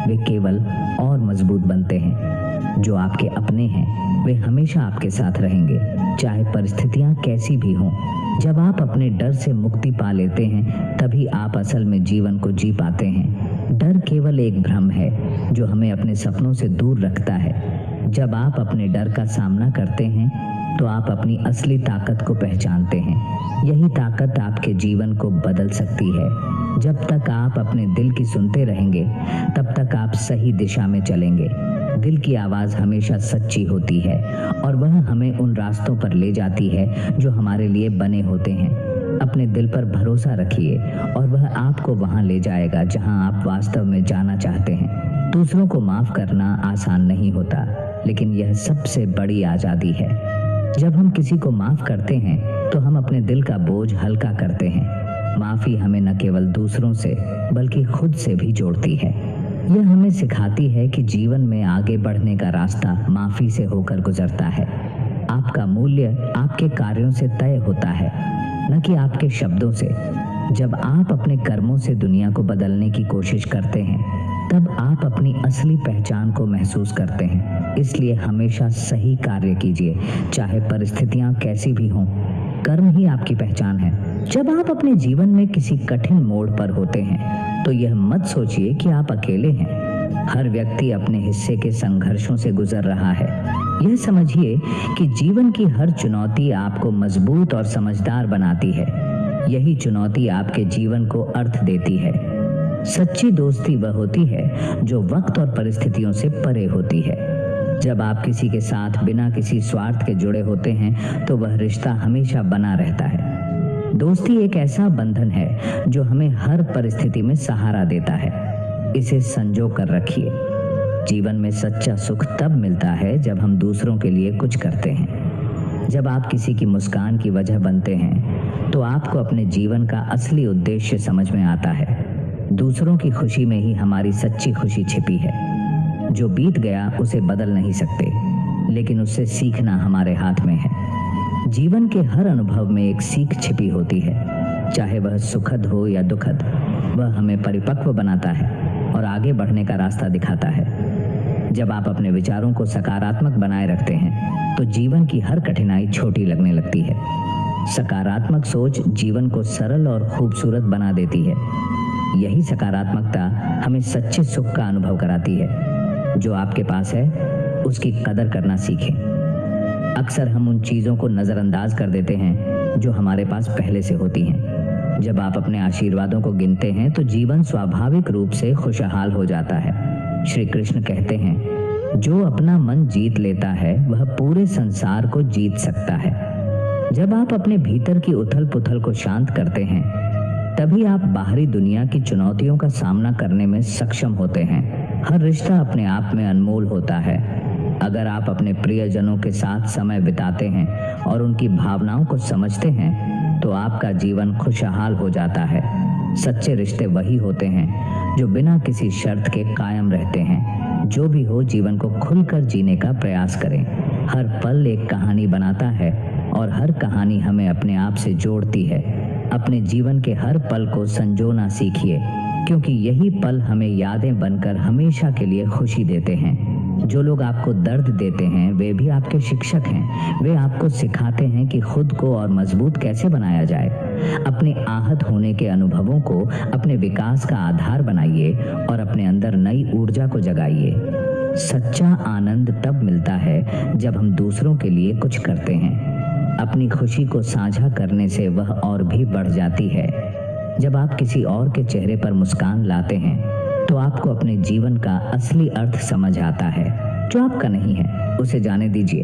वे केवल और मजबूत बनते हैं। जो आपके अपने हैं वे हमेशा आपके साथ रहेंगे, चाहे परिस्थितियां कैसी भी हों। जब आप अपने डर से मुक्ति पा लेते हैं तभी आप असल में जीवन को जी पाते हैं। डर केवल एक भ्रम है जो हमें अपने सपनों से दूर रखता है। जब आप अपने डर का सामना करते हैं तो आप अपनी असली ताकत को पहचानते हैं। यही ताकत आपके जीवन को बदल सकती है। जब तक आप अपने दिल की सुनते रहेंगे तब तक आप सही दिशा में चलेंगे। दिल की आवाज हमेशा सच्ची होती है और वह हमें उन रास्तों पर ले जाती है जो हमारे लिए बने होते हैं। अपने दिल पर भरोसा रखिए और वह आपको वहां ले जाएगा जहां आप वास्तव में जाना चाहते हैं। दूसरों को माफ करना आसान नहीं होता, लेकिन यह सबसे बड़ी आजादी है। जब हम किसी को माफ करते हैं तो हम अपने दिल का बोझ हल्का करते हैं। माफी हमें न केवल दूसरों से बल्कि खुद से भी जोड़ती है। यह हमें सिखाती है कि जीवन में आगे बढ़ने का रास्ता माफी से होकर गुजरता है। आपका मूल्य आपके कार्यों से तय होता है, न कि आपके शब्दों से। जब आप अपने कर्मों से दुनिया को बदलने की कोशिश करते हैं तब आप अपनी असली पहचान को महसूस करते हैं। इसलिए हमेशा सही कार्य कीजिए, चाहे परिस्थितियां कैसी भी हों। कर्म ही आपकी पहचान है। जब आप अपने जीवन में किसी कठिन मोड़ पर होते हैं तो यह मत सोचिए कि आप अकेले हैं। हर व्यक्ति अपने हिस्से के संघर्षों से गुजर रहा है। यह समझिए कि जीवन की हर चुनौती आपको मजबूत और समझदार बनाती है। यही चुनौती आपके जीवन को अर्थ देती है। सच्ची दोस्ती वह होती है जो वक्त और परिस्थितियों से परे होती है। जब आप किसी के साथ बिना किसी स्वार्थ के जुड़े होते हैं तो वह रिश्ता हमेशा बना रहता है। दोस्ती एक ऐसा बंधन है जो हमें हर परिस्थिति में सहारा देता है। इसे संजो कर रखिए। जीवन में सच्चा सुख तब मिलता है जब हम दूसरों के लिए कुछ करते हैं। जब आप किसी की मुस्कान की वजह बनते हैं तो आपको अपने जीवन का असली उद्देश्य समझ में आता है। दूसरों की खुशी में ही हमारी सच्ची खुशी छिपी है। जो बीत गया उसे बदल नहीं सकते, लेकिन उससे सीखना हमारे हाथ में है। जीवन के हर अनुभव में एक सीख छिपी होती है, चाहे वह सुखद हो या दुखद। वह हमें परिपक्व बनाता है और आगे बढ़ने का रास्ता दिखाता है। जब आप अपने विचारों को सकारात्मक बनाए रखते हैं तो जीवन की हर कठिनाई छोटी लगने लगती है। सकारात्मक सोच जीवन को सरल और खूबसूरत बना देती है। यही सकारात्मकता हमें सच्चे सुख का अनुभव कराती है। जो आपके पास है उसकी कदर करना सीखें। अक्सर हम उन चीज़ों को नज़रअंदाज कर देते हैं जो हमारे पास पहले से होती हैं। जब आप अपने आशीर्वादों को गिनते हैं तो जीवन स्वाभाविक रूप से खुशहाल हो जाता है। श्री कृष्ण कहते हैं, जो अपना मन जीत लेता है वह पूरे संसार को जीत सकता है। जब आप अपने भीतर की उथल पुथल को शांत करते हैं तभी आप बाहरी दुनिया की चुनौतियों का सामना करने में सक्षम होते हैं। हर रिश्ता अपने आप में अनमोल होता है। अगर आप अपने प्रियजनों के साथ समय बिताते हैं और उनकी भावनाओं को समझते हैं तो आपका जीवन खुशहाल हो जाता है। सच्चे रिश्ते वही होते हैं जो बिना किसी शर्त के कायम रहते हैं। जो भी हो, जीवन को खुलकर जीने का प्रयास करें। हर पल एक कहानी बनाता है और हर कहानी हमें अपने आप से जोड़ती है। अपने जीवन के हर पल को संजोना सीखिए, क्योंकि यही पल हमें यादें बनकर हमेशा के लिए खुशी देते हैं। जो लोग आपको दर्द देते हैं वे भी आपके शिक्षक हैं। वे आपको सिखाते हैं कि खुद को और मजबूत कैसे बनाया जाए। अपने आहत होने के अनुभवों को अपने विकास का आधार बनाइए और अपने अंदर नई ऊर्जा को जगाइए। सच्चा आनंद तब मिलता है जब हम दूसरों के लिए कुछ करते हैं। अपनी खुशी को साझा करने से वह और भी बढ़ जाती है। जब आप किसी और के चेहरे पर मुस्कान लाते हैं तो आपको अपने जीवन का असली अर्थ समझ आता है। जो आपका नहीं है उसे जाने दीजिए।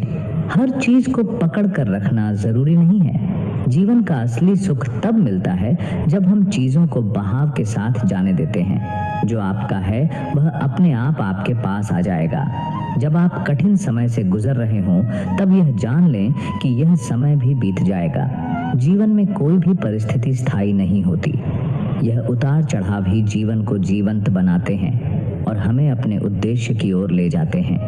हर चीज को पकड़ कर रखना जरूरी नहीं है। जीवन का असली सुख तब मिलता है जब हम चीजों को बहाव के साथ जाने देते हैं। जो आपका है वह अपने आप आपके पास आ जाएगा। जब आप कठिन समय से गुजर रहे हों तब यह जान लें कि यह समय भी बीत जाएगा। जीवन में कोई भी परिस्थिति स्थायी नहीं होती। यह उतार चढ़ाव ही जीवन को जीवंत बनाते हैं और हमें अपने उद्देश्य की ओर ले जाते हैं।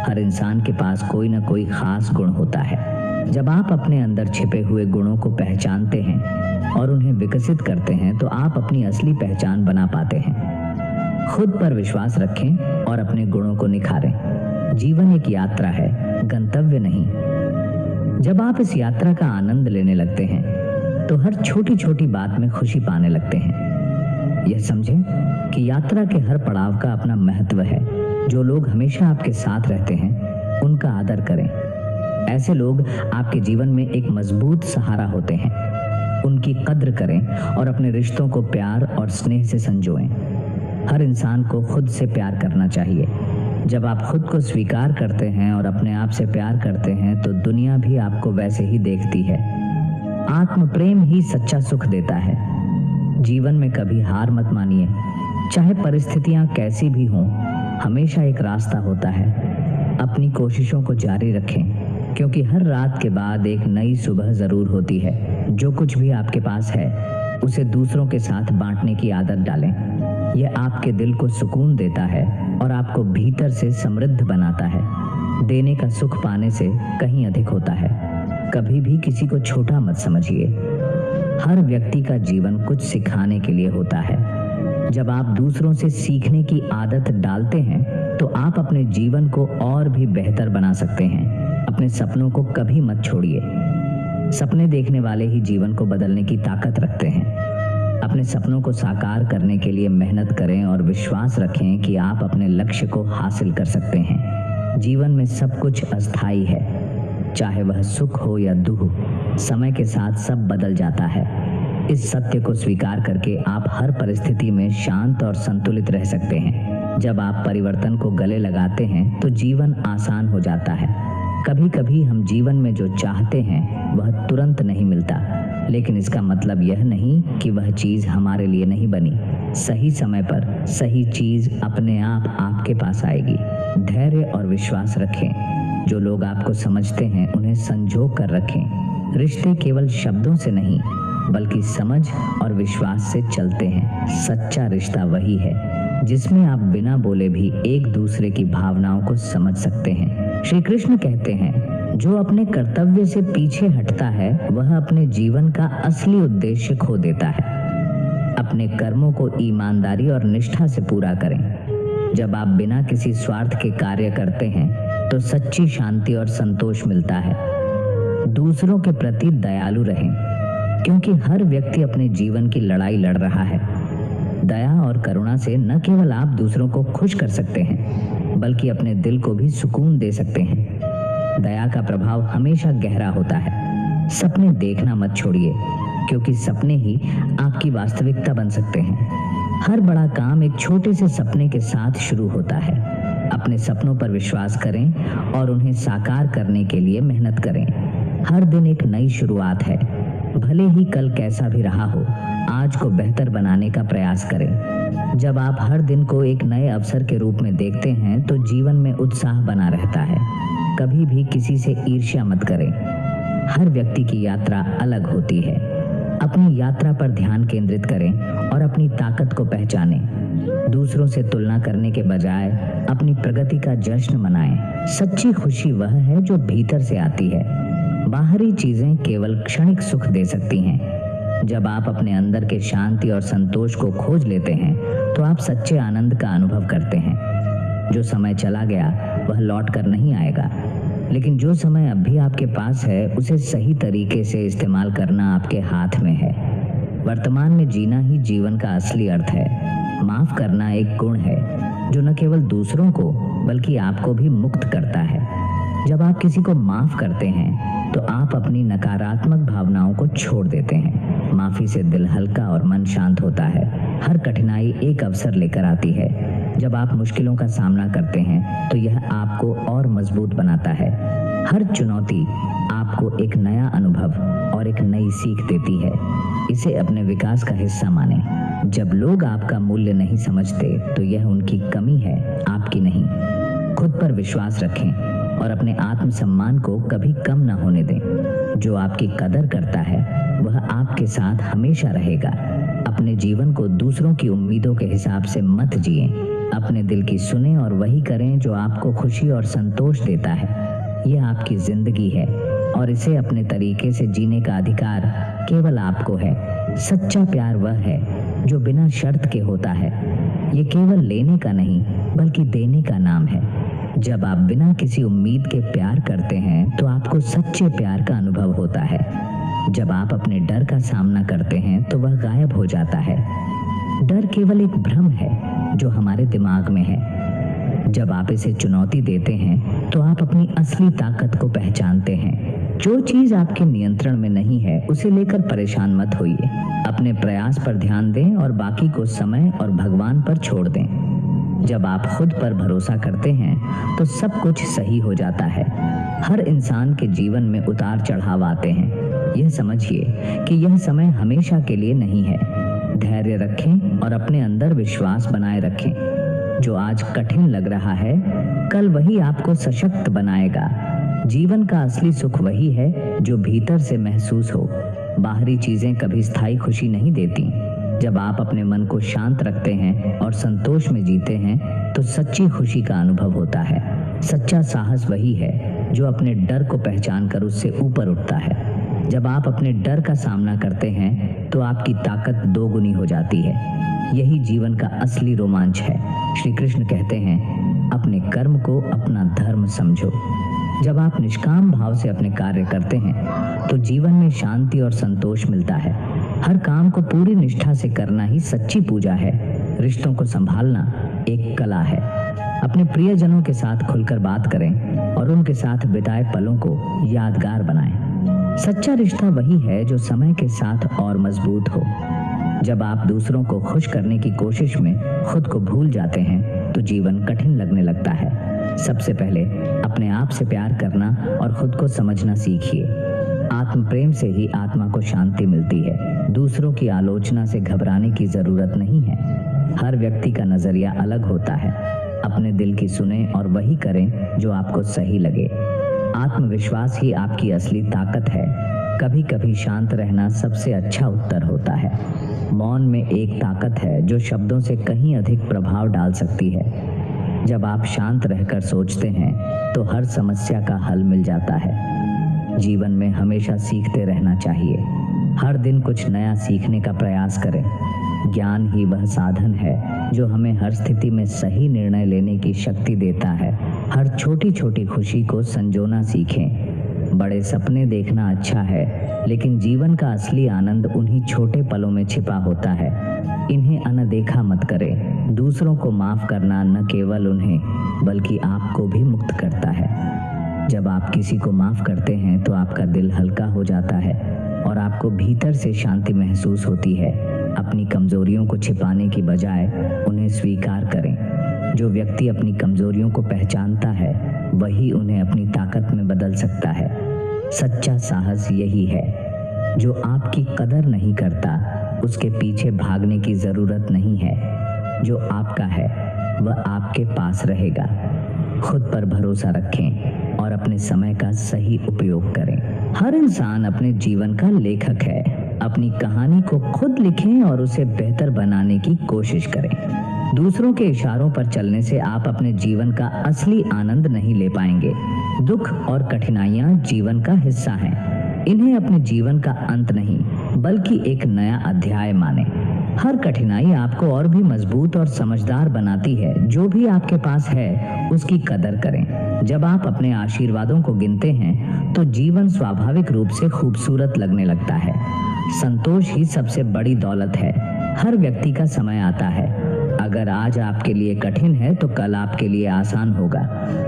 हर इंसान के पास कोई न कोई खास गुण होता है। जब आप अपने अंदर छिपे हुए गुणों को पहचानते हैं और उन्हें विकसित करते हैं तो आप अपनी असली पहचान बना पाते हैं। खुद पर विश्वास रखें और अपने गुणों को निखारें। जीवन एक यात्रा है, गंतव्य नहीं। जब आप इस यात्रा का आनंद लेने लगते हैं तो हर छोटी छोटी बात में खुशी पाने लगते हैं। यह समझें कि यात्रा के हर पड़ाव का अपना महत्व है। जो लोग हमेशा आपके साथ रहते हैं उनका आदर करें। ऐसे लोग आपके जीवन में एक मजबूत सहारा होते हैं। उनकी कद्र करें और अपने रिश्तों को प्यार और स्नेह से संजोएं। हर इंसान को खुद से प्यार करना चाहिए। जब आप खुद को स्वीकार करते हैं और अपने आप से प्यार करते हैं तो दुनिया भी आपको वैसे ही देखती है। आत्म प्रेम ही सच्चा सुख देता है। जीवन में कभी हार मत मानिए। चाहे परिस्थितियां कैसी भी हों, हमेशा एक रास्ता होता है। अपनी कोशिशों को जारी रखें, क्योंकि हर रात के बाद एक नई सुबह जरूर होती है। जो कुछ भी आपके पास है उसे दूसरों के साथ बांटने की आदत डालें। यह आपके दिल को सुकून देता है और आपको भीतर से समृद्ध बनाता है। देने का सुख पाने से कहीं अधिक होता है। कभी भी किसी को छोटा मत समझिए। हर व्यक्ति का जीवन कुछ सिखाने के लिए होता है। जब आप दूसरों से सीखने की आदत डालते हैं तो आप अपने जीवन को और भी बेहतर बना सकते हैं। अपने सपनों को कभी मत छोड़िए। सपने देखने वाले ही जीवन को बदलने की ताकत रखते हैं। अपने सपनों को साकार करने के लिए मेहनत करें और विश्वास रखें कि आप अपने लक्ष्य को हासिल कर सकते हैं। जीवन में सब कुछ अस्थायी है, चाहे वह सुख हो या दुख, समय के साथ सब बदल जाता है। इस सत्य को स्वीकार करके आप हर परिस्थिति में शांत और संतुलित रह सकते हैं। जब आप परिवर्तन को गले लगाते हैं तो जीवन आसान हो जाता है। कभी कभी हम जीवन में जो चाहते हैं वह तुरंत नहीं मिलता, लेकिन इसका मतलब यह नहीं कि वह चीज हमारे लिए नहीं बनी। सही समय पर सही चीज अपने आप आपके पास आएगी। धैर्य और विश्वास रखें। जो लोग आपको समझते हैं उन्हें संजो कर रखें। रिश्ते केवल शब्दों से नहीं बल्कि समझ और विश्वास से चलते हैं। सच्चा रिश्ता वही है जिसमें आप बिना बोले भी एक दूसरे की भावनाओं को समझ सकते हैं। श्री कृष्ण कहते हैं, जो अपने कर्तव्य से पीछे हटता है वह अपने जीवन का असली उद्देश्य खो देता है। अपने कर्मों को ईमानदारी और निष्ठा से पूरा करें। जब आप बिना किसी स्वार्थ के कार्य करते हैं तो सच्ची शांति और संतोष मिलता है। दूसरों के प्रति दयालु रहें, क्योंकि हर व्यक्ति अपने जीवन की लड़ाई लड़ रहा है। दया और करुणा से न केवल आप दूसरों को खुश कर सकते हैं बल्कि अपने दिल को भी सुकून दे सकते हैं। दया का प्रभाव हमेशा गहरा होता है। सपने देखना मत छोड़िए, क्योंकि सपने ही आपकी वास्तविकता बन सकते हैं। हर बड़ा काम एक छोटे से सपने के साथ शुरू होता है। अपने सपनों पर विश्वास करें और उन्हें साकार करने के लिए मेहनत करें। हर दिन एक नई शुरुआत है। भले ही कल कैसा भी रहा हो, आज को बेहतर बनाने का प्रयास करें। जब आप हर दिन को एक नए अवसर के रूप में देखते हैं तो जीवन में उत्साह बना रहता है। कभी भी किसी से ईर्ष्या मत करें। हर व्यक्ति की यात्रा अलग होती है। अपनी यात्रा पर ध्यान केंद्रित करें और अपनी ताकत को पहचानें। दूसरों से तुलना करने के बजाय अपनी प्रगति का जश्न मनाएं। सच्ची खुशी वह है जो भीतर से आती है। बाहरी चीजें केवल क्षणिक सुख दे सकती हैं। जब आप अपने अंदर के शांति और संतोष को खोज लेते हैं तो आप सच्चे आनंद का अनुभव करते हैं। जो समय चला गया वह लौट कर नहीं आएगा, लेकिन जो समय अब भी आपके पास है उसे सही तरीके से इस्तेमाल करना आपके हाथ में है। वर्तमान में जीना ही जीवन का असली अर्थ है। माफ करना एक गुण है जो न केवल दूसरों को बल्कि आपको भी मुक्त करता है। जब आप किसी को माफ करते हैं तो आप अपनी नकारात्मक भावनाओं को छोड़ देते हैं। माफी से दिल हल्का और मन शांत होता है। हर कठिनाई एक अवसर लेकर आती है। जब आप मुश्किलों का सामना करते हैं तो यह आपको और मजबूत बनाता है। हर चुनौती आपको एक नया अनुभव और एक नई सीख देती है। इसे अपने विकास का हिस्सा मानें। जब लोग आपका मूल्य नहीं समझते तो यह उनकी कमी है, आपकी नहीं। खुद पर विश्वास रखें और अपने आत्मसम्मान को कभी कम न होने दें। जो आपकी कदर करता है वह आपके साथ हमेशा रहेगा। अपने जीवन को दूसरों की उम्मीदों के हिसाब से मत जिएं। अपने दिल की सुने और वही करें जो आपको खुशी और संतोष देता है। यह आपकी जिंदगी है और इसे अपने तरीके से जीने का अधिकार केवल आपको है। सच्चा प्यार वह है जो बिना शर्त के होता है। ये केवल लेने का नहीं बल्कि देने का नाम है। जब आप बिना किसी उम्मीद के प्यार करते हैं तो आपको सच्चे प्यार का अनुभव होता है। जब आप अपने डर का सामना करते हैं तो वह गायब हो जाता है। डर केवल एक भ्रम है जो हमारे दिमाग में है। जब आप इसे चुनौती देते हैं तो आप अपनी असली ताकत को पहचानते हैं। जो चीज आपके नियंत्रण में नहीं है उसे लेकर परेशान मत होइए। अपने प्रयास पर ध्यान दें और बाकी को समय और भगवान पर छोड़ दें। जब आप खुद पर भरोसा करते हैं तो सब कुछ सही हो जाता है। हर इंसान के जीवन में उतार चढ़ाव आते हैं। यह समझिए कि यह समय हमेशा के लिए नहीं है। धैर्य रखें और अपने अंदर विश्वास बनाए रखें। जो आज कठिन लग रहा है कल वही आपको सशक्त बनाएगा। जीवन का असली सुख वही है जो भीतर से महसूस हो। बाहरी चीजें कभी स्थायी खुशी नहीं देती। जब आप अपने मन को शांत रखते हैं और संतोष में जीते हैं तो सच्ची खुशी का अनुभव होता है। सच्चा साहस वही है जो अपने डर को पहचान कर उससे ऊपर उठता है। जब आप अपने डर का सामना करते हैं तो आपकी ताकत दोगुनी हो जाती है। यही जीवन का असली रोमांच है। श्री कृष्ण कहते हैं, अपने कर्म को अपना धर्म समझो। जब आप निष्काम भाव से अपने कार्य करते हैं तो जीवन में शांति और संतोष मिलता है। हर काम को पूरी निष्ठा से करना ही सच्ची पूजा है। रिश्तों को संभालना एक कला है। अपने प्रियजनों के साथ खुलकर बात करें और उनके साथ बिताए पलों को यादगार बनाएं। सच्चा रिश्ता वही है जो समय के साथ और मजबूत हो। जब आप दूसरों को खुश करने की कोशिश में खुद को भूल जाते हैं तो जीवन कठिन लगने लगता है। सबसे पहले अपने आप से प्यार करना और खुद को समझना सीखिए। आत्म प्रेम से ही आत्मा को शांति मिलती है। दूसरों की आलोचना से घबराने की जरूरत नहीं है। हर व्यक्ति का नजरिया अलग होता है। अपने दिल की सुने और वही करें जो आपको सही लगे। आत्मविश्वास ही आपकी असली ताकत है। कभी कभी शांत रहना सबसे अच्छा उत्तर होता है। मौन में एक ताकत है जो शब्दों से कहीं अधिक प्रभाव डाल सकती है। जब आप शांत रहकर सोचते हैं तो हर समस्या का हल मिल जाता है। जीवन में हमेशा सीखते रहना चाहिए। हर दिन कुछ नया सीखने का प्रयास करें। ज्ञान ही वह साधन है जो हमें हर स्थिति में सही निर्णय लेने की शक्ति देता है। हर छोटी छोटी खुशी को संजोना सीखें। बड़े सपने देखना अच्छा है, लेकिन जीवन का असली आनंद उन्हीं छोटे पलों में छिपा होता है। इन्हें अनदेखा मत करें। दूसरों को माफ करना न केवल उन्हें बल्कि आपको भी मुक्त करता है। जब आप किसी को माफ करते हैं तो आपका दिल हल्का हो जाता है और आपको भीतर से शांति महसूस होती है। अपनी कमजोरियों को छिपाने की बजाय उन्हें स्वीकार करें। जो व्यक्ति अपनी कमजोरियों को पहचानता है वही उन्हें अपनी ताकत में बदल सकता है। सच्चा साहस यही है। जो आपकी कदर नहीं करता उसके पीछे भागने की जरूरत नहीं है। जो आपका है वह आपके पास रहेगा। खुद पर भरोसा रखें और अपने समय का सही उपयोग करें। हर इंसान अपने जीवन का लेखक है। अपनी कहानी को खुद लिखें और उसे बेहतर बनाने की कोशिश करें। दूसरों के इशारों पर चलने से आप अपने जीवन का असली आनंद नहीं ले पाएंगे। दुख और कठिनाइयां जीवन का हिस्सा हैं। इन्हें अपने जीवन का अंत नहीं बल्कि एक नया अध्याय माने। हर कठिनाई आपको और भी मजबूत और समझदार बनाती है। जो भी आपके पास है उसकी कदर करें। जब आप अपने आशीर्वादों को गिनते हैं तो जीवन स्वाभाविक रूप से खूबसूरत लगने लगता है। संतोष ही सबसे बड़ी दौलत है। हर व्यक्ति का समय आता है। अगर आज आपके लिए कठिन है तो कल आपके लिए आसान होगा।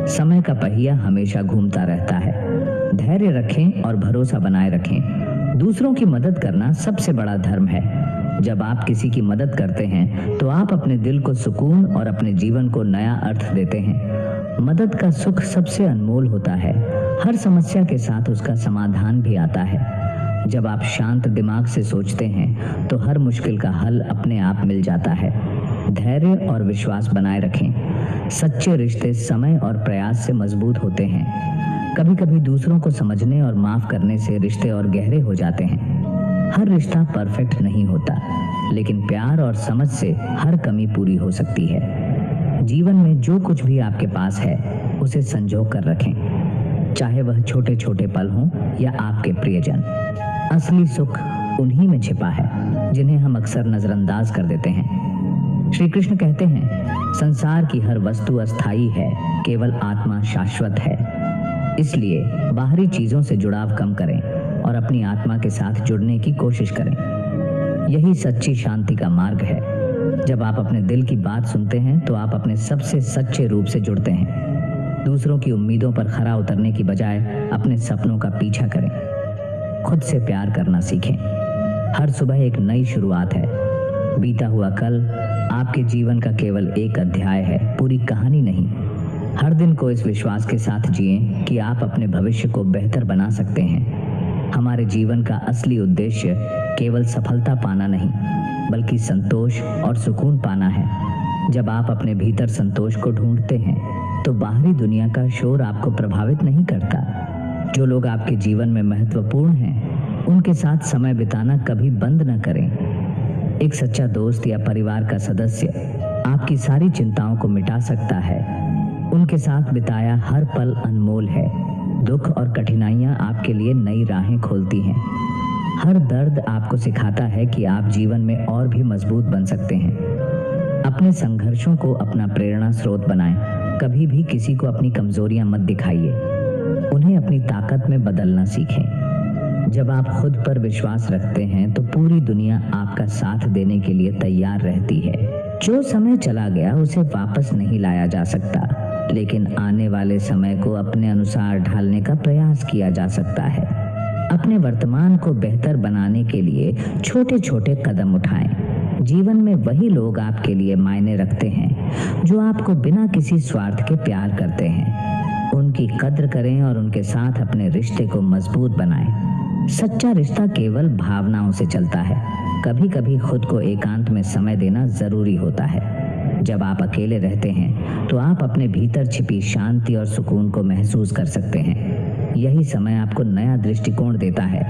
समय का पहिया हमेशा घूमता रहता है। धैर्य रखें और भरोसा बनाए रखें। दूसरों की मदद करना सबसे बड़ा धर्म है। जब आप किसी की मदद करते हैं तो आप अपने दिल को सुकून और अपने जीवन को नया अर्थ देते हैं। मदद का सुख सबसे अनमोल होता है। हर समस्या के साथ उसका समाधान भी आता है। जब आप शांत दिमाग से सोचते हैं तो हर मुश्किल का हल अपने आप मिल जाता है। धैर्य और विश्वास बनाए रखें। सच्चे रिश्ते समय और प्रयास से मजबूत होते हैं। कभी कभी दूसरों को समझने और माफ करने से रिश्ते और गहरे हो जाते हैं। हर रिश्ता परफेक्ट नहीं होता, लेकिन प्यार और समझ से हर कमी पूरी हो सकती है। जीवन में जो कुछ भी आपके पास है उसे संजो कर रखें, चाहे वह छोटे छोटे पल हों या आपके प्रियजन। असली सुख उन्हीं में छिपा है जिन्हें हम अक्सर नजरअंदाज कर देते हैं। श्री कृष्ण कहते हैं, संसार की हर वस्तु अस्थायी है, केवल आत्मा शाश्वत है। इसलिए बाहरी चीजों से जुड़ाव कम करें और अपनी आत्मा के साथ जुड़ने की कोशिश करें। यही सच्ची शांति का मार्ग है। जब आप अपने दिल की बात सुनते हैं तो आप अपने सबसे सच्चे रूप से जुड़ते हैं। दूसरों की उम्मीदों पर खरा उतरने की बजाय अपने सपनों का पीछा करें। खुद से प्यार करना सीखें। हर सुबह एक नई शुरुआत है। बीता हुआ कल आपके जीवन का केवल एक अध्याय है, पूरी कहानी नहीं। हर दिन को इस विश्वास के साथ जिएं कि आप अपने भविष्य को बेहतर बना सकते हैं। हमारे जीवन का असली उद्देश्य केवल सफलता पाना नहीं, बल्कि संतोष और सुकून पाना है। जब आप अपने भीतर संतोष को ढूंढते हैं तो बाहरी दुनिया का शोर आपको प्रभावित नहीं करता। जो लोग आपके जीवन में महत्वपूर्ण हैं, उनके साथ समय बिताना कभी बंद न करें। एक सच्चा दोस्त या परिवार का सदस्य आपकी सारी चिंताओं को मिटा सकता है। उनके साथ बिताया हर पल अनमोल है। दुख और कठिनाइयां आपके लिए नई राहें खोलती हैं। हर दर्द आपको सिखाता है कि आप जीवन में और भी मजबूत बन सकते हैं। अपने संघर्षों को अपना प्रेरणा स्रोत बनाएं। कभी भी किसी को अपनी कमजोरियां मत दिखाइए। उन्हें अपनी ताकत में बदलना सीखें। जब आप खुद पर विश्वास रखते हैं तो पूरी दुनिया आपका साथ देने के लिए तैयार रहती है। जो समय चला गया उसे वापस नहीं लाया जा सकता, लेकिन आने वाले समय को अपने अनुसार ढालने का प्रयास किया जा सकता है। अपने वर्तमान को बेहतर बनाने के लिए छोटे छोटे कदम उठाएं। जीवन में वही लोग आपके लिए मायने रखते हैं जो आपको बिना किसी स्वार्थ के प्यार करते हैं। उनकी कद्र करें और उनके साथ अपने रिश्ते को मजबूत बनाएं। सच्चा रिश्ता केवल भावनाओं से चलता है। कभी कभी खुद को एकांत में समय देना जरूरी होता है। जब आप अकेले रहते हैं तो आप अपने भीतर छिपी शांति और सुकून को महसूस कर सकते हैं। यही समय आपको नया दृष्टिकोण देता है।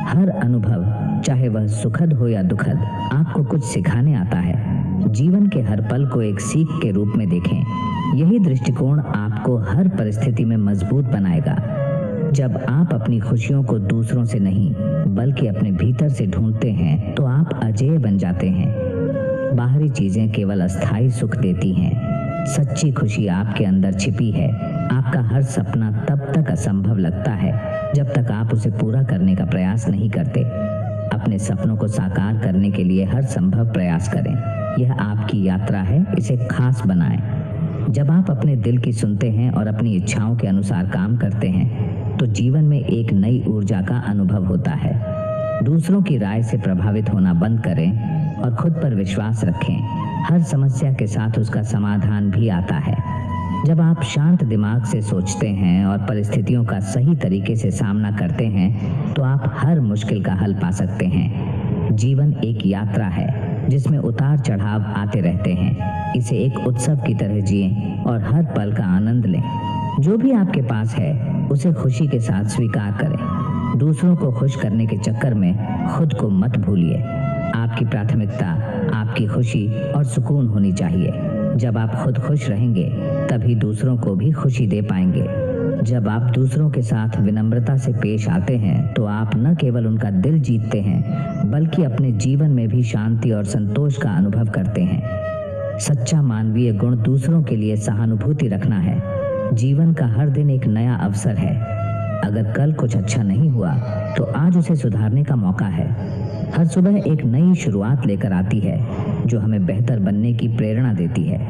हर अनुभव, चाहे वह सुखद हो या दुखद, आपको कुछ सिखाने आता है। जीवन के हर पल को एक सीख के रूप में देखें। यही दृष्टिकोण आपको हर परिस्थिति में मजबूत बनाएगा। जब आप अपनी खुशियों को दूसरों से नहीं बल्कि अपने भीतर से ढूंढते हैं तो आप अजेय बन जाते हैं। बाहरी चीजें केवल अस्थायी सुख देती हैं। सच्ची खुशी आपके अंदर छिपी है। आपका हर सपना तब तक असंभव लगता है जब तक आप उसे पूरा करने का प्रयास नहीं करते। अपने सपनों को साकार करने के लिए हर संभव प्रयास करें। यह आपकी यात्रा है, इसे खास बनाएं। जब आप अपने दिल की सुनते हैं और अपनी इच्छाओं के अनुसार काम करते हैं तो जीवन में एक नई ऊर्जा का अनुभव होता है। दूसरों की राय से प्रभावित होना बंद करें और खुद पर विश्वास रखें। हर समस्या के साथ उसका समाधान भी आता है। जब आप शांत दिमाग से सोचते हैं और परिस्थितियों का सही तरीके से सामना करते हैं तो आप हर मुश्किल का हल पा सकते हैं। जीवन एक यात्रा है जिसमें उतार चढ़ाव आते रहते हैं। इसे एक उत्सव की तरह जिएं और हर पल का आनंद लें। जो भी आपके पास है उसे खुशी के साथ स्वीकार करें। दूसरों को खुश करने के चक्कर में खुद को मत भूलिए। आपकी प्राथमिकता आपकी खुशी और सुकून होनी चाहिए। जब आप खुद खुश रहेंगे तभी दूसरों को भी खुशी दे पाएंगे। जब आप दूसरों के साथ विनम्रता से पेश आते हैं तो आप न केवल उनका दिल जीतते हैं बल्कि अपने जीवन में भी शांति और संतोष का अनुभव करते हैं। सच्चा मानवीय गुण दूसरों के लिए सहानुभूति रखना है। जीवन का हर दिन एक नया अवसर है। अगर कल कुछ अच्छा नहीं हुआ तो आज उसे सुधारने का मौका है। हर सुबह एक नई शुरुआत लेकर आती है जो हमें बेहतर बनने की प्रेरणा देती है।